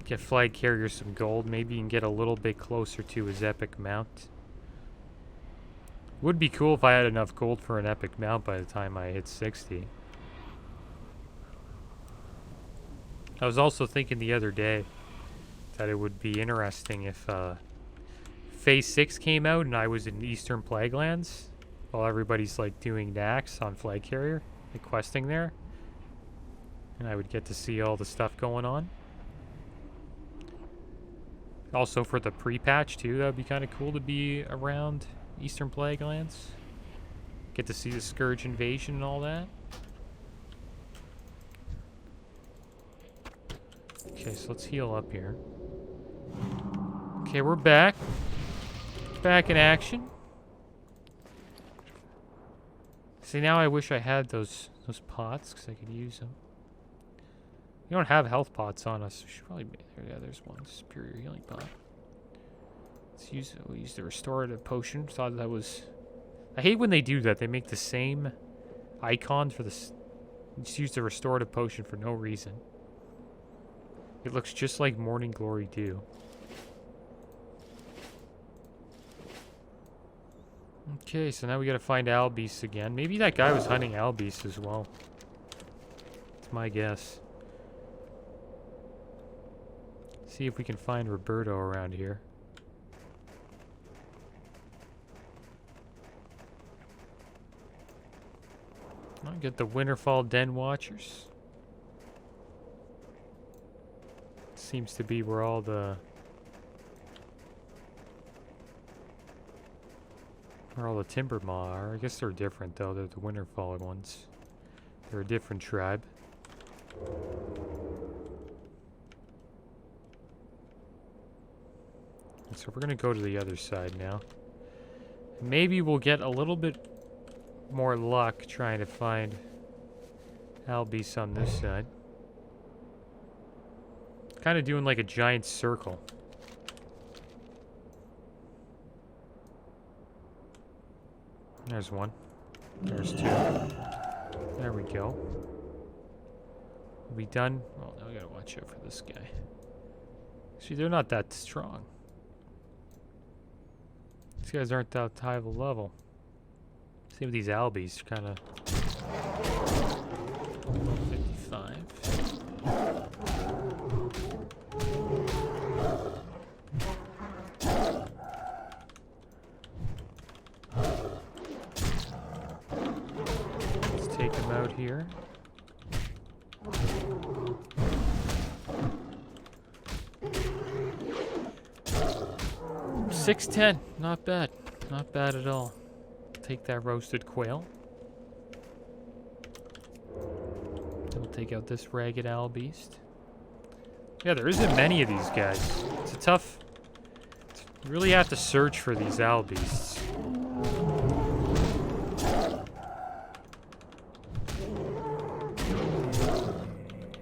Get flag carrier some gold. Maybe you can get a little bit closer to his epic mount. Would be cool if I had enough gold for an epic mount by the time I hit 60. I was also thinking the other day that it would be interesting if Phase 6 came out and I was in Eastern Plaguelands while everybody's like doing Nax on flag carrier, like questing there. And I would get to see all the stuff going on. Also for the pre-patch too, that would be kind of cool to be around Eastern Plaguelands. Get to see the Scourge invasion and all that. Okay, so let's heal up here. Okay, we're back. Back in action. See, now I wish I had those pots, because I could use them. We don't have health pots on us. We should probably yeah, there's one superior healing pot. Let's use it. We'll use the restorative potion. Thought that was... I hate when they do that. They make the same icon for this. Just use the restorative potion for no reason. It looks just like Morning Glory Dew. Okay, so now we gotta find Albeast again. Maybe that guy was hunting Albeast as well. That's my guess. See if we can find Roberto around here. I'll get the Winterfall Den Watchers. Seems to be where all the... where all the Timber Maw are. I guess they're different though. They're the Winterfall ones. They're a different tribe. So we're gonna go to the other side now. Maybe we'll get a little bit more luck trying to find Albeast on this side. Kind of doing like a giant circle. There's one. There's two. There we go. Are we done? Well, now we gotta watch out for this guy. See, they're not that strong. These guys aren't that high of a level. See if these Albees kind of... 55. Let's take him out here. $610, not bad. Not bad at all. Take that roasted quail. We'll take out this ragged Albeast. Yeah, there isn't many of these guys. It's a tough... You really have to search for these Albeasts.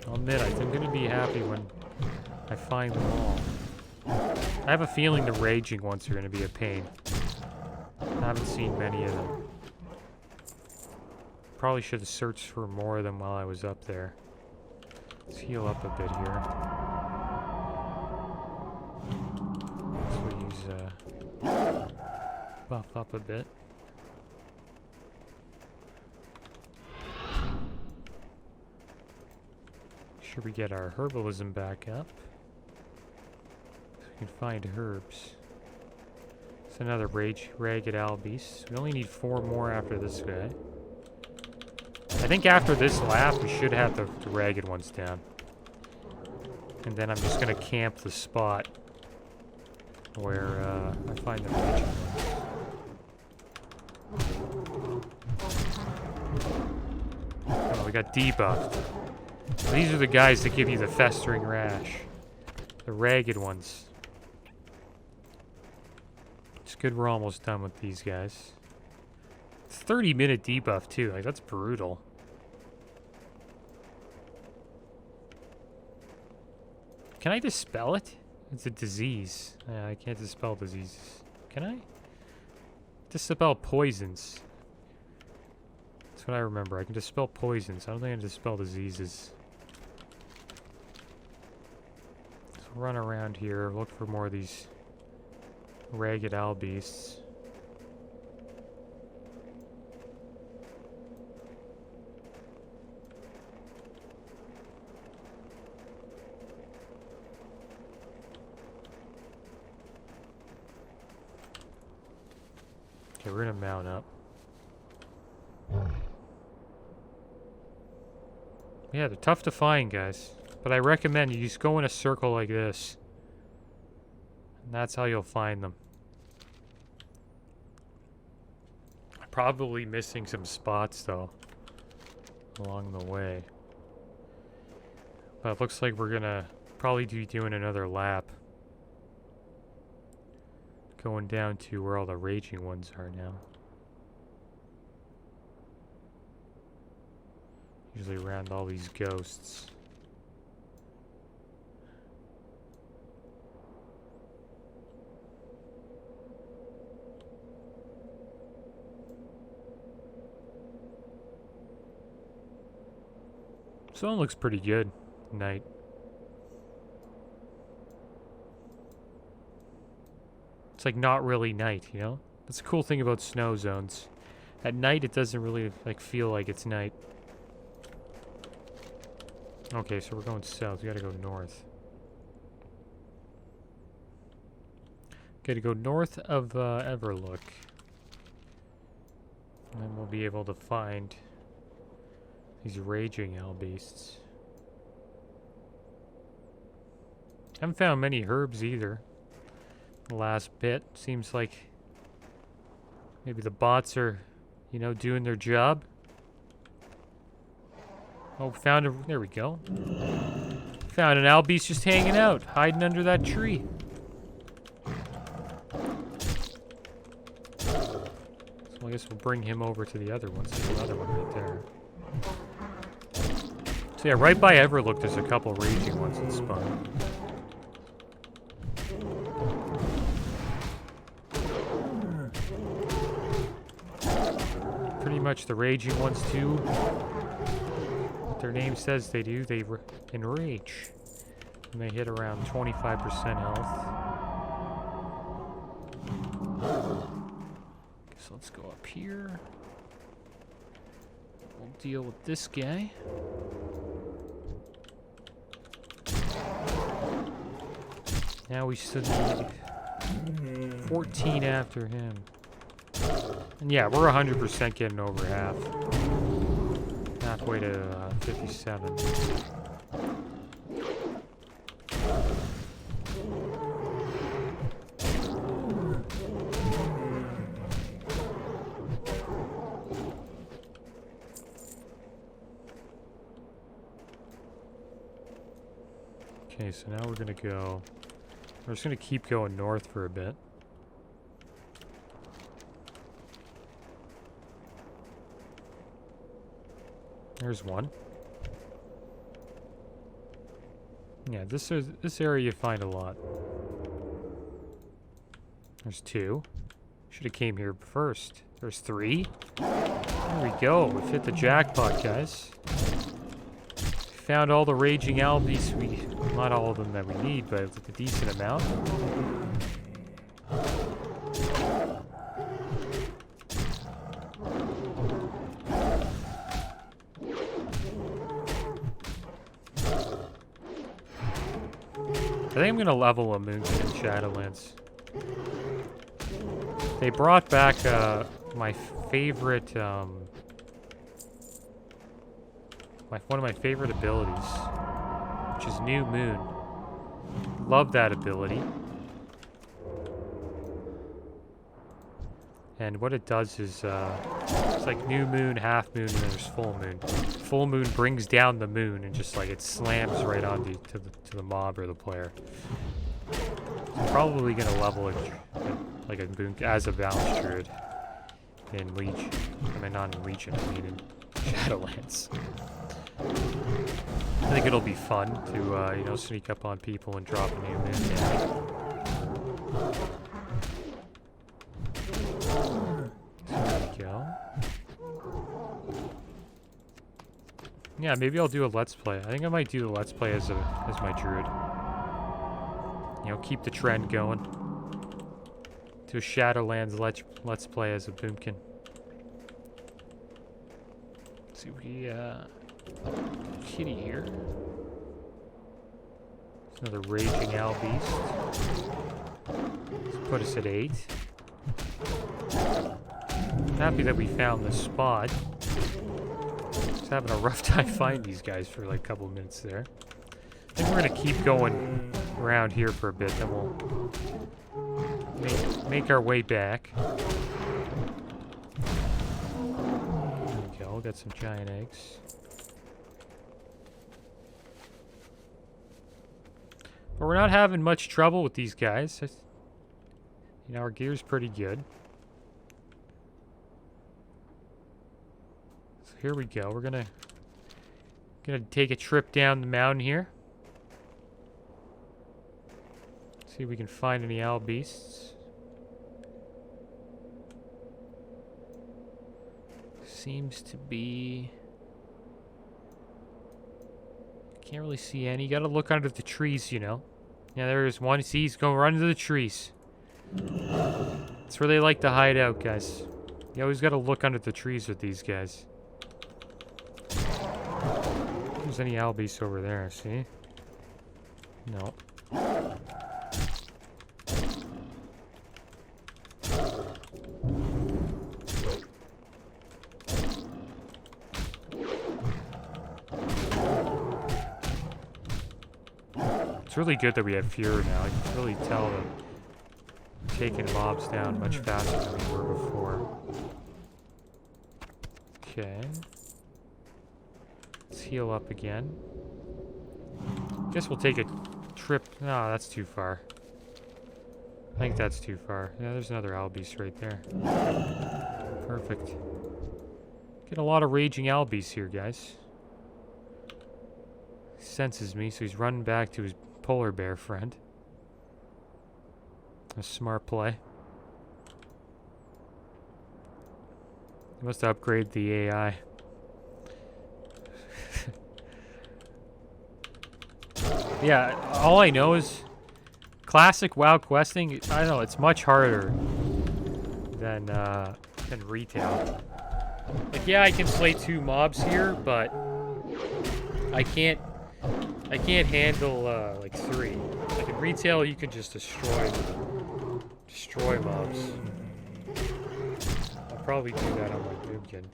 I'll admit, I'm going to be happy when I find them all. I have a feeling the raging ones are going to be a pain. I haven't seen many of them. Probably should have searched for more of them while I was up there. Let's heal up a bit here. Let's use buff up a bit. Sure we get our herbalism back up. So we can find herbs. It's another ragged owl beast. We only need 4 more after this guy. I think after this lap we should have the ragged ones down. And then I'm just gonna camp the spot where I find the raging ones. Oh, we got debuffed. These are the guys that give you the festering rash. The ragged ones. It's good we're almost done with these guys. It's 30-minute debuff too, like that's brutal. Can I dispel it? It's a disease. I can't dispel diseases. Can I? Dispel poisons. That's what I remember. I can dispel poisons. I don't think I can dispel diseases. So run around here, look for more of these ragged owl beasts. Okay, we're gonna mount up. Yeah, they're tough to find, guys. But I recommend you just go in a circle like this. And that's how you'll find them. I'm probably missing some spots, though, along the way. But it looks like we're gonna probably be doing another lap. Going down to where all the raging ones are now. Usually around all these ghosts. This one looks pretty good at night. It's like not really night, you know? That's the cool thing about snow zones. At night it doesn't really like feel like it's night. Okay, so we're going south. We gotta go north. Gotta go north of Everlook. And then we'll be able to find these raging owl beasts. Haven't found many herbs either. The last bit seems like maybe the bots are, you know, doing their job. Oh, found a, there we go. Found an owl beast just hanging out, hiding under that tree. So I guess we'll bring him over to the other one. So there's another one right there. So yeah, right by Everlook, there's a couple raging ones that spawn. Pretty much the raging ones too. What their name says they do, they enrage. And they hit around 25% health. So let's go up here. We'll deal with this guy. Now we still need 14 after him. And yeah, we're 100% getting over half. Halfway to 57. Okay, so now we're gonna go. We're just gonna keep going north for a bit. There's one. Yeah, this area you find a lot. There's 2. Should have came here first. There's 3. There we go. We've hit the jackpot, guys. Found all the raging albies. Not all of them that we need, but a decent amount. I think I'm gonna level a Moonkin in Shadowlands. They brought back my favorite, one of my favorite abilities, which is New Moon. Love that ability. And what it does is, it's like New Moon, Half Moon, and then there's Full Moon. Full Moon brings down the moon and just like it slams right onto to the mob or the player. So I'm probably gonna level it like a boon as a Balance Druid in Legion. I mean, not in Legion, I mean in Shadowlands. I think it'll be fun to, you know, sneak up on people and drop a New Moon. There we go. Yeah, maybe I'll do a Let's Play. I think I might do the Let's Play as my Druid. You know, keep the trend going. Do a Shadowlands Let's Play as a Boomkin. Let's see, we, kitty here. There's another Raging Owl Beast. Let's put us at 8. I'm happy that we found this spot. Just having a rough time finding these guys for like a couple minutes there. I think we're gonna keep going around here for a bit, then we'll make our way back. There we go, got some giant eggs. But we're not having much trouble with these guys. You know, our gear's pretty good. So here we go. We're gonna take a trip down the mountain here. See if we can find any owl beasts. Seems to be... Can't really see any. You gotta look under the trees, you know. Yeah, there is one. See, he's going right into the trees. That's where they like to hide out, guys. You always gotta look under the trees with these guys. If there's any owl beasts over there, see? No. It's really good that we have Fury now. I can really tell that we're taking mobs down much faster than we were before. Okay. Let's heal up again. Guess we'll take a trip. No, that's too far. I think that's too far. Yeah, there's another owl beast right there. Perfect. Get a lot of raging owl beasts here, guys. He senses me, so he's running back to his polar bear friend. A smart play. He must upgrade the AI. Yeah, all I know is classic WoW questing. I don't know, it's much harder than retail. Like, yeah, I can slay 2 mobs here, but I can't handle like 3. Like in retail, you can just destroy mobs. I'll probably do that on my Boomkin.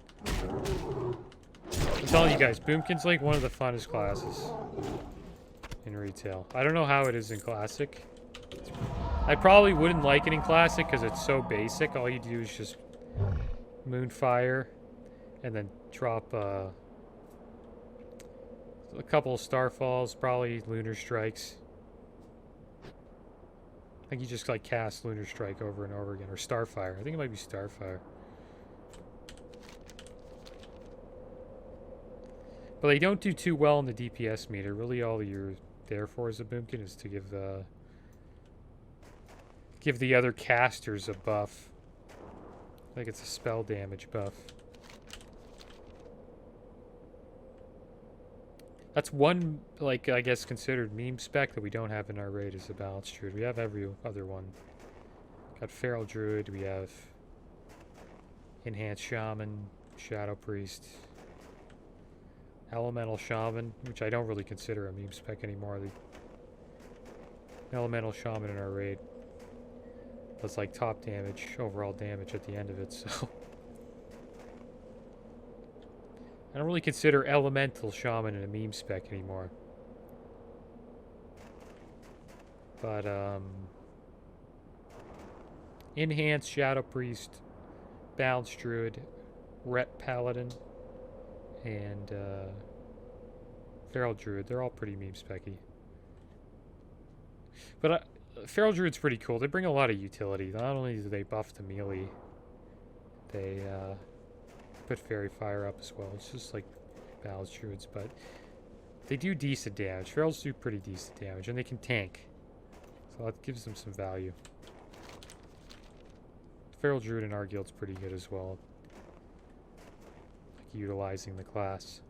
I'm telling you guys, Boomkin's like one of the funnest classes in retail. I don't know how it is in Classic. I probably wouldn't like it in Classic because it's so basic. All you do is just Moonfire and then drop a couple of Starfalls, probably Lunar Strikes. I think you just like cast Lunar Strike over and over again, or Starfire. I think it might be Starfire. But they don't do too well in the DPS meter. Really all your there for as a boomkin is to give the other casters a buff. Like it's a spell damage buff. That's one, like, I guess considered meme spec that we don't have in our raid is the Balanced Druid. We have every other one. Got Feral Druid, we have Enhanced Shaman, Shadow Priest, Elemental Shaman, which I don't really consider a meme spec anymore. The Elemental Shaman in our raid does like top damage, overall damage at the end of it, so I don't really consider Elemental Shaman in a meme spec anymore. But, Enhanced Shadow Priest, Balanced Druid, Ret Paladin, and, Feral Druid. They're all pretty meme specy. But, Feral Druid's pretty cool. They bring a lot of utility. Not only do they buff the melee, they, put Fairy Fire up as well. It's just like Balanced Druids, but they do decent damage. Ferals do pretty decent damage, and they can tank. So that gives them some value. Feral Druid in our guild's pretty good as well. Like utilizing the class.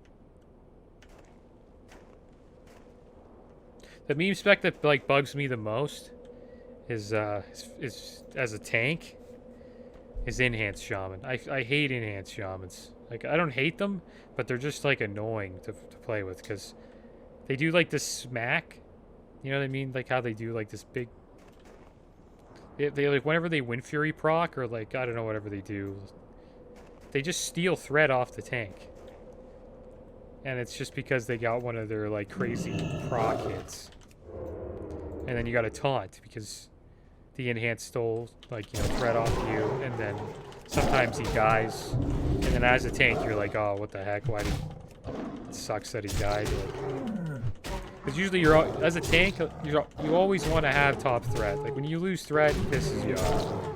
The meme spec that like bugs me the most is as a tank is Enhanced Shaman. I hate Enhanced Shamans. Like, I don't hate them, but they're just, like, annoying to play with, because they do, like, this smack. You know what I mean? Like, how they do, like, this big... They like, whenever they Wind Fury proc, or, like, I don't know, whatever they do, they just steal threat off the tank. And it's just because they got one of their, like, crazy proc hits. And then you got a taunt, because the enhanced stole, like, you know, threat off you, and then sometimes he dies. And then as a tank, you're like, oh, what the heck, why did... It sucks that he died. Because usually you're, as a tank, you always want to have top threat. Like, when you lose threat, it pisses you off.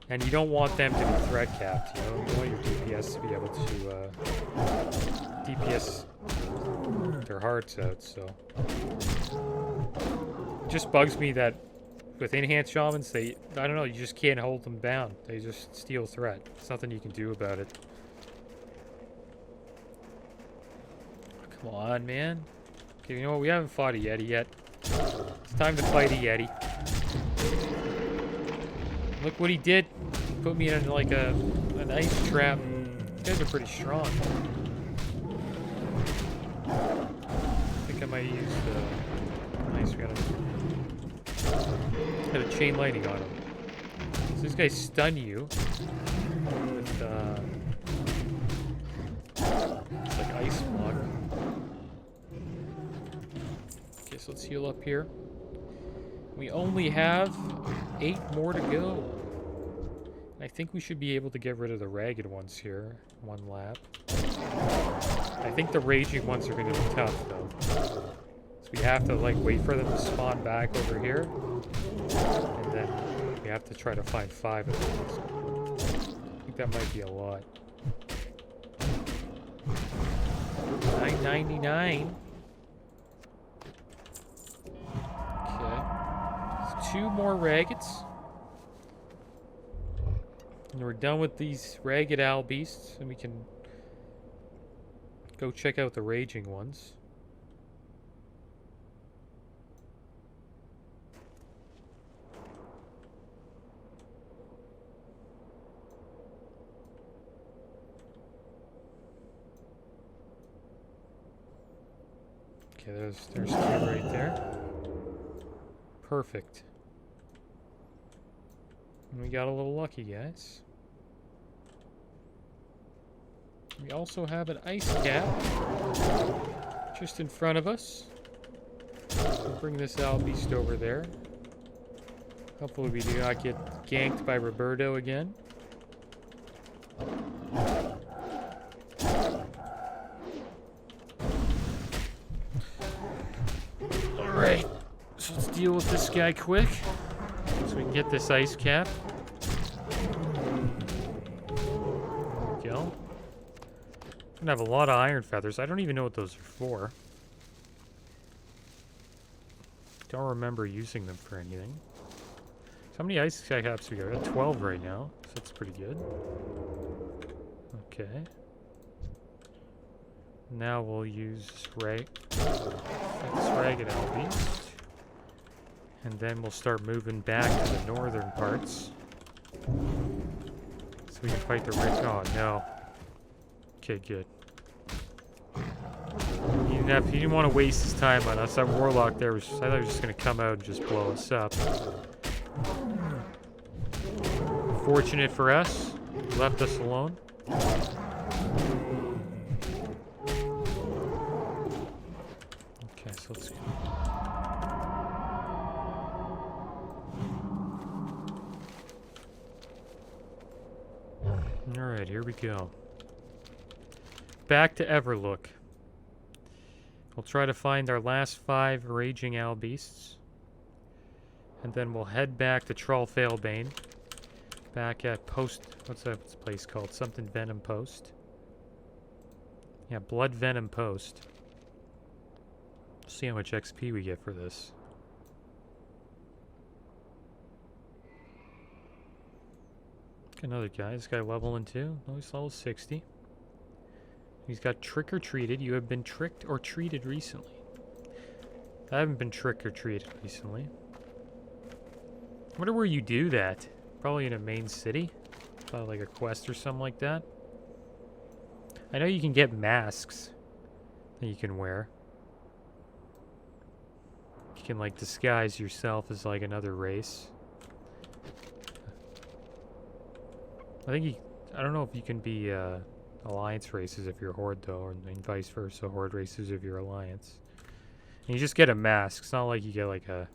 And you don't want them to be threat capped, you know? You want your DPS to be able to, DPS their hearts out, so... It just bugs me that with Enhanced Shamans, I don't know, you just can't hold them down. They just steal threat. There's nothing you can do about it. Come on, man. Okay, you know what? We haven't fought a Yeti yet. It's time to fight a Yeti. Look what he did. He put me in like an ice trap. You guys are pretty strong. I think I might use the ice gun. Got a chain lightning on him. So these guys stun you with like ice block. Okay, so let's heal up here. We only have 8 more to go. I think we should be able to get rid of the ragged ones here. One lap. I think the raging ones are going to be tough though. So we have to like wait for them to spawn back over here. And then we have to try to find 5 of them. I think that might be a lot. 9.99. Okay. So 2 more raggeds. And we're done with these ragged owl beasts, and we can go check out the raging ones. Okay, there's 2 right there. Perfect. And we got a little lucky, guys. We also have an ice cap just in front of us. We'll bring this owl beast over there. Hopefully we do not get ganked by Roberto again. Alright, so let's deal with this guy quick so we can get this ice cap. There we go. I'm gonna have a lot of iron feathers. I don't even know what those are for. Don't remember using them for anything. So how many ice caps we got? We got 12 right now, so that's pretty good. Okay. Now we'll use Ragged Beast. And then we'll start moving back to the northern parts. So we can fight the Rick. Oh no. Okay, good. He didn't want to waste his time on us. That warlock there was, I thought he was just going to come out and just blow us up. Fortunate for us, he left us alone. Okay, so let's go. Alright, here we go. Back to Everlook. We'll try to find our last 5 Raging Owl Beasts. And then we'll head back to Trollfailbane. Back at Post... What's that place called? Something Venom Post. Yeah, Blood Venom Post. See how much XP we get for this. Another guy. This guy leveling too. Oh, he's level 60. He's got Trick or Treated. You have been tricked or treated recently. I haven't been tricked or treated recently. I wonder where you do that. Probably in a main city. Probably like a quest or something like that. I know you can get masks that you can wear. You can like disguise yourself as like another race. I don't know if you can be Alliance races if you're Horde though, and vice versa, Horde races if you're Alliance. And you just get a mask. It's not like you get like a,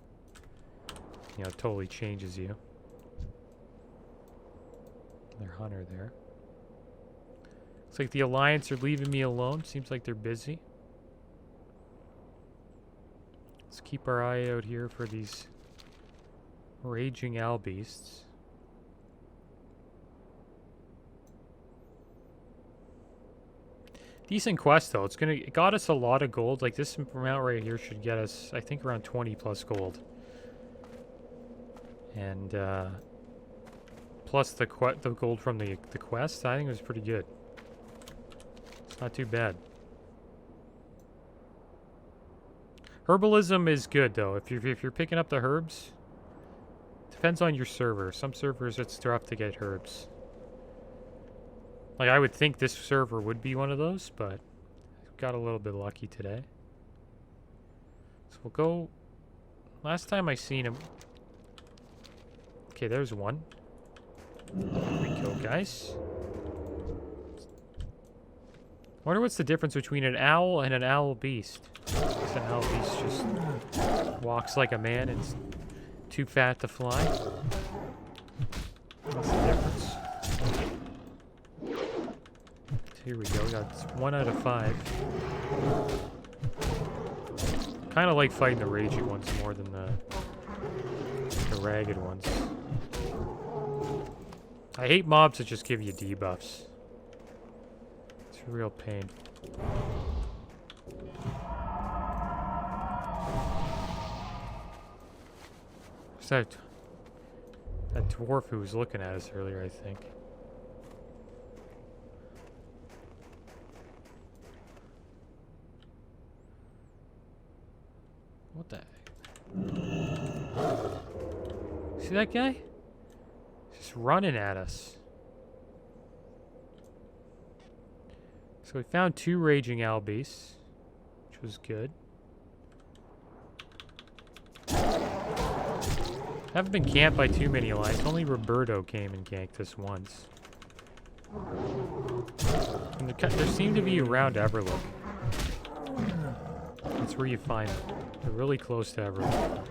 you know, it totally changes you. Their hunter there. Looks like the Alliance are leaving me alone. Seems like they're busy. Let's keep our eye out here for these Raging Owl Beasts. Decent quest though. It got us a lot of gold. Like this amount right here should get us, I think, around 20 plus gold. And plus the gold from the quest, I think it was pretty good. It's not too bad. Herbalism is good though. If you're picking up the herbs, depends on your server. Some servers it's tough to get herbs. Like, I would think this server would be one of those, but got a little bit lucky today. So we'll go... Last time I seen him... Okay, there's one. There we go, guys. I wonder what's the difference between an owl and an owl beast. Because an owl beast just walks like a man and is too fat to fly. What's the difference? Here we go, we got 1 out of 5. Kind of like fighting the raging ones more than the ragged ones. I hate mobs that just give you debuffs. It's a real pain. What's that? That dwarf who was looking at us earlier, I think. What the heck? See that guy? He's just running at us. So we found 2 Raging Owl Beasts, which was good. Haven't been camped by too many Alliance. Only Roberto came and ganked us once. And there seem to be around Everlook. That's where you find them. They're really close to Everlook.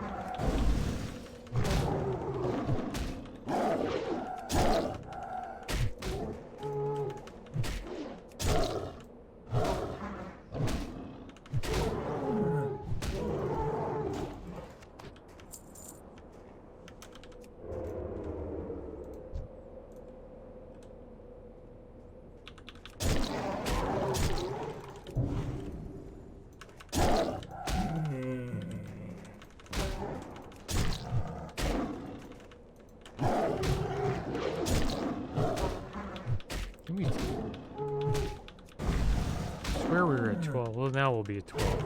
I swear we were at 12. Well, now we'll be at 12.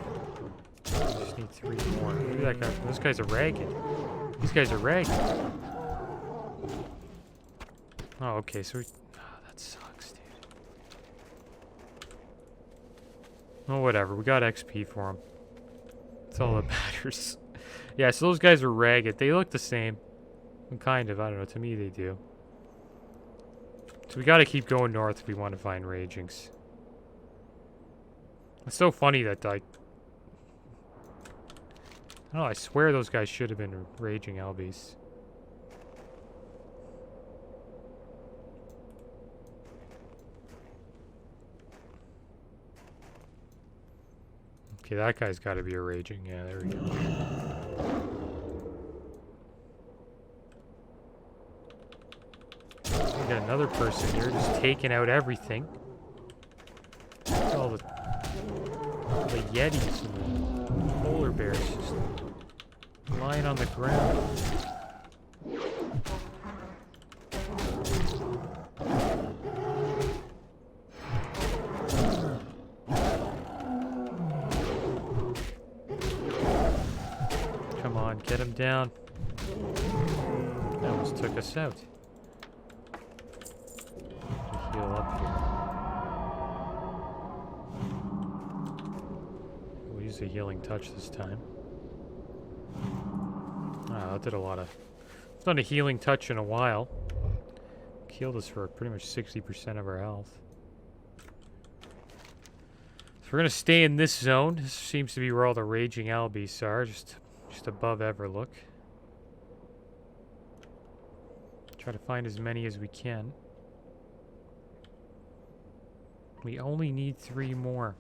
We just need 3 more. Maybe that guy. Those guys are ragged. These guys are ragged. Oh, okay. So we. Oh, that sucks, dude. Oh, whatever. We got XP for them. That's all that matters. Yeah, so those guys are ragged. They look the same. Kind of. I don't know. To me, they do. So we gotta keep going north if we want to find Ragings. It's so funny that, like... I don't know, I swear those guys should have been Raging Albies. Okay, that guy's gotta be a Raging. Yeah, there we go. We got another person here just taking out everything. All the Yetis and the polar bears just lying on the ground. Come on, get him down. That almost took us out. Heal up here. We'll use the healing touch this time. Wow, that did a lot of... I've done a healing touch in a while. Healed us for pretty much 60% of our health. So we're gonna stay in this zone. This seems to be where all the Raging Albies are, just above Everlook. Try to find as many as we can. We only need 3 more.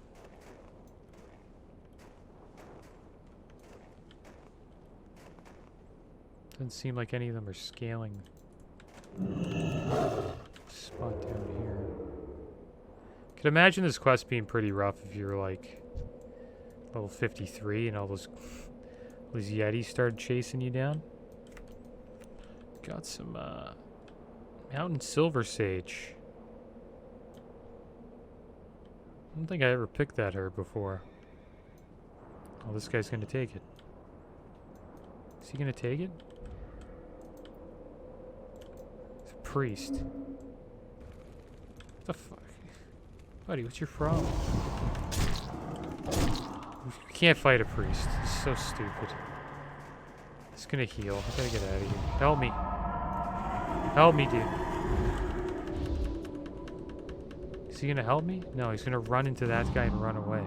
Doesn't seem like any of them are scaling. Spot down here. Could imagine this quest being pretty rough if you're like level 53 and all those Yetis started chasing you down. Got some Mountain Silver Sage. I don't think I ever picked that herb before. Oh, this guy's gonna take it. Is he gonna take it? It's a priest. What the fuck? Buddy, what's your problem? We can't fight a priest. It's so stupid. It's gonna heal. I gotta get out of here. Help me. Help me, dude. Is he gonna help me? No, he's gonna run into that guy and run away.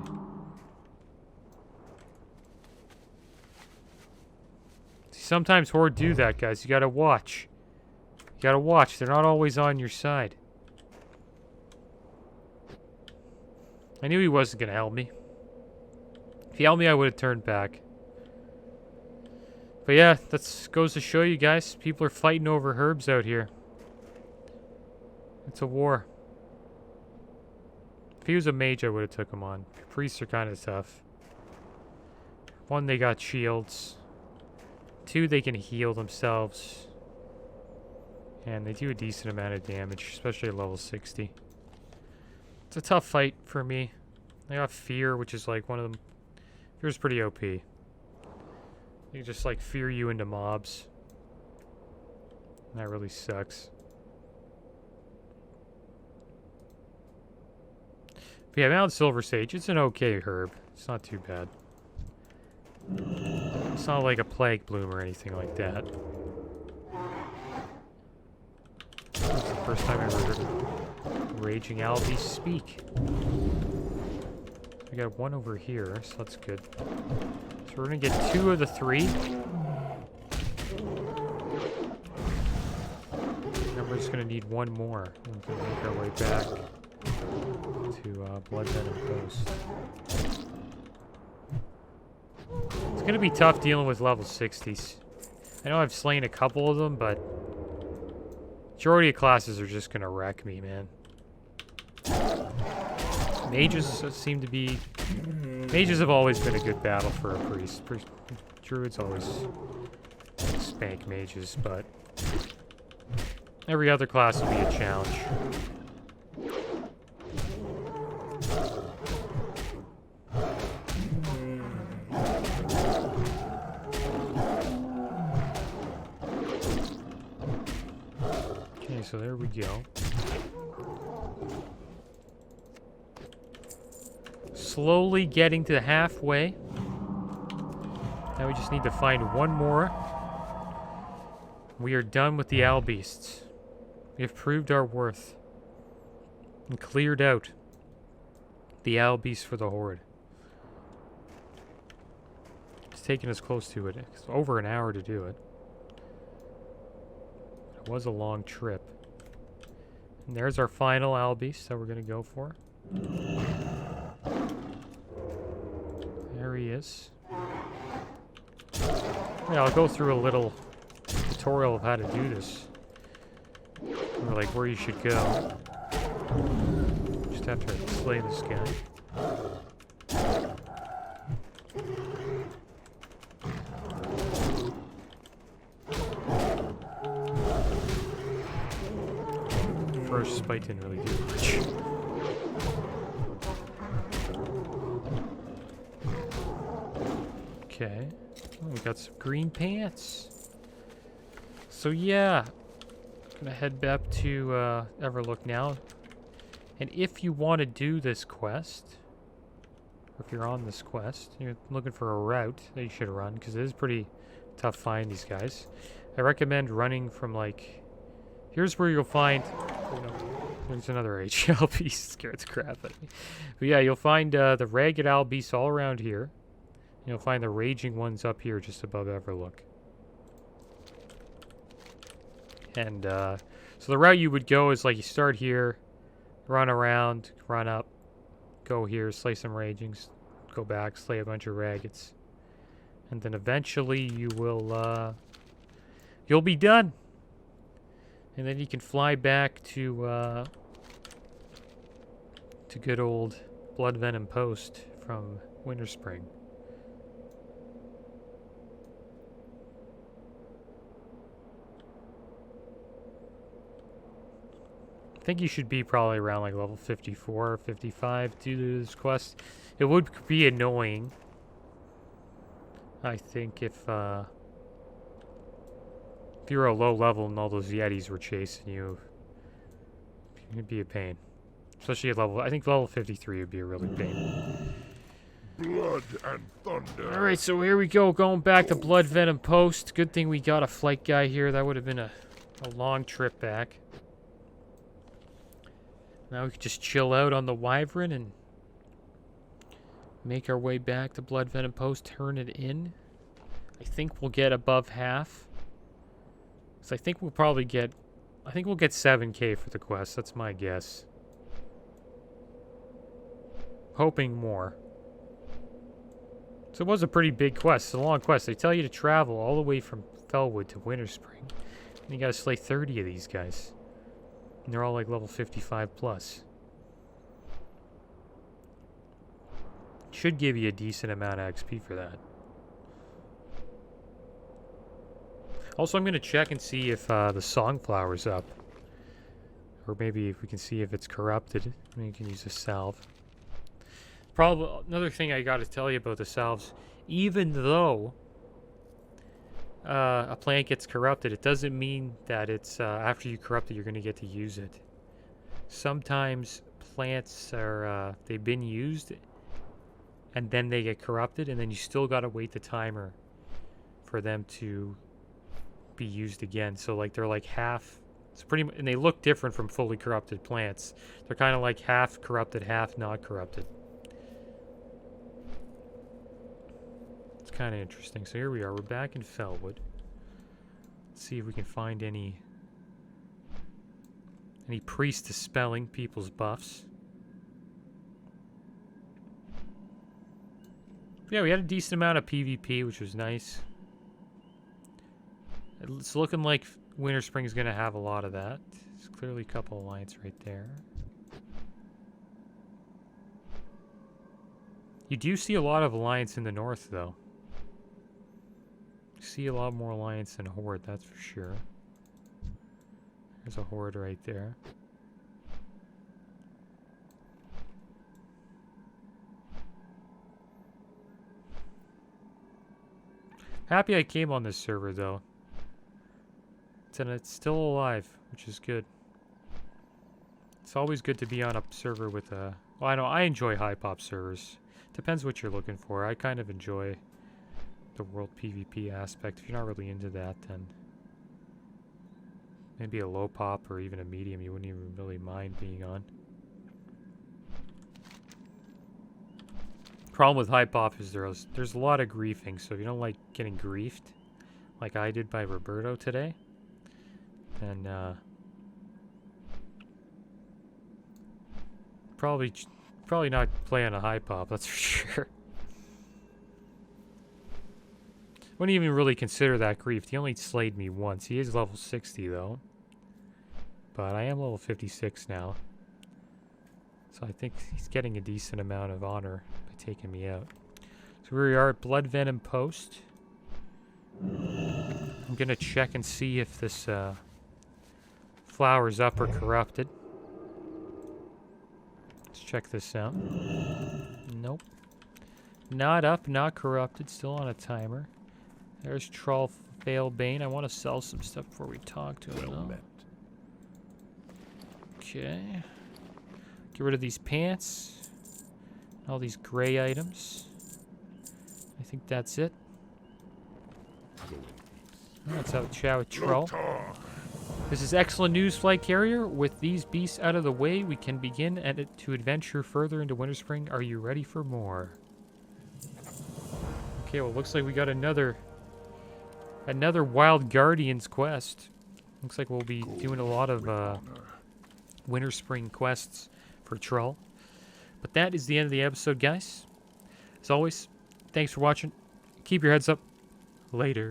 See, sometimes Horde do that, guys. You gotta watch. You gotta watch. They're not always on your side. I knew he wasn't gonna help me. If he helped me, I would have turned back. But yeah, that goes to show you guys. People are fighting over herbs out here. It's a war. If he was a mage, I would have took him on. Priests are kind of tough. 1, they got shields. 2, they can heal themselves. And they do a decent amount of damage, especially at level 60. It's a tough fight for me. I got Fear, which is like one of them. Fear's pretty OP. They just like fear you into mobs. And that really sucks. But yeah, Mountain Silver Sage, it's an okay herb. It's not too bad. It's not like a plague bloom or anything like that. That's the first time I ever heard of Raging Albies speak. We got 1 over here, so that's good. So we're gonna get 2 of the 3. And we're just gonna need 1 more. And we're gonna make our way back to Blood Venom Coast. It's gonna be tough dealing with level 60s. I know I've slain a couple of them, but majority of classes are just gonna wreck me, man. Mages seem to be... Mages have always been a good battle for a priest. Druids always spank mages, but every other class will be a challenge. so there we go. Slowly getting to halfway. Now we just need to find one more. We are done with the owl beasts. We have proved our worth. And cleared out the owl beasts for the horde. It's taken us close to it. It's over an hour to do it. It was a long trip. And there's our final owl beast that we're going to go for. There he is. Yeah, I'll go through a little tutorial of how to do this. Or like where you should go. Just have to slay this guy. First spite didn't really do much. Okay. Oh, we got some green pants. So yeah. Gonna head back to Everlook now. And if you want to do this quest, or if you're on this quest, you're looking for a route that you should run, because it is pretty tough to find these guys. I recommend running from like, here's where you'll find, you know, there's another HL beast, scared the crap out of me. But yeah, you'll find the ragged owl beasts all around here. You'll find the raging ones up here just above Everlook. And so the route you would go is like you start here, run around, run up, go here, slay some ragings, go back, slay a bunch of raggeds. And then eventually you will, you'll be done. And then you can fly back to good old Blood Venom Post from Winter Spring. I think you should be probably around like level 54 or 55 to do this quest. It would be annoying, I think, if you were a low level and all those Yetis were chasing you. It'd be a pain. Especially at level, I think level 53 would be a really pain. Blood and thunder. Alright, so here we go, going back to Blood Venom Post. Good thing we got a flight guy here. That would have been a long trip back. Now we can just chill out on the Wyvern and make our way back to Blood Venom Post, turn it in. I think we'll get above half. So I think we'll probably get, I think we'll get 7k for the quest. That's my guess. Hoping more. So it was a pretty big quest. It's a long quest. They tell you to travel all the way from Felwood to Winter Spring. And you gotta slay 30 of these guys. And they're all like level 55 plus. Should give you a decent amount of XP for that. Also, I'm going to check and see if the Songflower's up. Or maybe if we can see if it's corrupted. I mean, you can use a salve. Probably another thing I got to tell you about the salves. Even though a plant gets corrupted, it doesn't mean that it's after you corrupt it, you're going to get to use it. Sometimes plants are they've been used, and then they get corrupted, and then you still got to wait the timer for them to be used again. So like they're like half. It's pretty, and they look different from fully corrupted plants. They're kind of like half corrupted, half not corrupted. It's kind of interesting. So here we are. We're back in Felwood. Let's see if we can find any priest dispelling people's buffs. Yeah, we had a decent amount of PvP, which was nice. It's looking like Winter Spring is going to have a lot of that. There's clearly a couple alliance right there. You do see a lot of alliance in the north, though. You see a lot more alliance than horde, that's for sure. There's a horde right there. Happy I came on this server, though. And it's still alive, which is good. It's always good to be on a server with a... Well, I know I enjoy high pop servers. Depends what you're looking for. I kind of enjoy the world PvP aspect. If you're not really into that, then maybe a low pop or even a medium you wouldn't even really mind being on. Problem with high pop is there's a lot of griefing, so if you don't like getting griefed, like I did by Roberto today, then probably not playing a high pop, that's for sure. Wouldn't even really consider that griefed. He only slayed me once. He is level 60 though, but I am level 56 now, so I think he's getting a decent amount of honor by taking me out. So we are at Blood Venom Post. I'm gonna check and see if this flower's up or corrupted. Let's check this out. Nope. Not up, not corrupted, still on a timer. There's Troll Failbane. I want to sell some stuff before we talk to him though. Okay. Get rid of these pants. All these gray items. I think that's it. Let's have a chat with Troll. This is excellent news, Flight Carrier. With these beasts out of the way, we can begin to adventure further into Winterspring. Are you ready for more? Okay, well, looks like we got another Wild Guardians quest. Looks like we'll be doing a lot of Winterspring quests for Troll. But that is the end of the episode, guys. As always, thanks for watching. Keep your heads up. Later.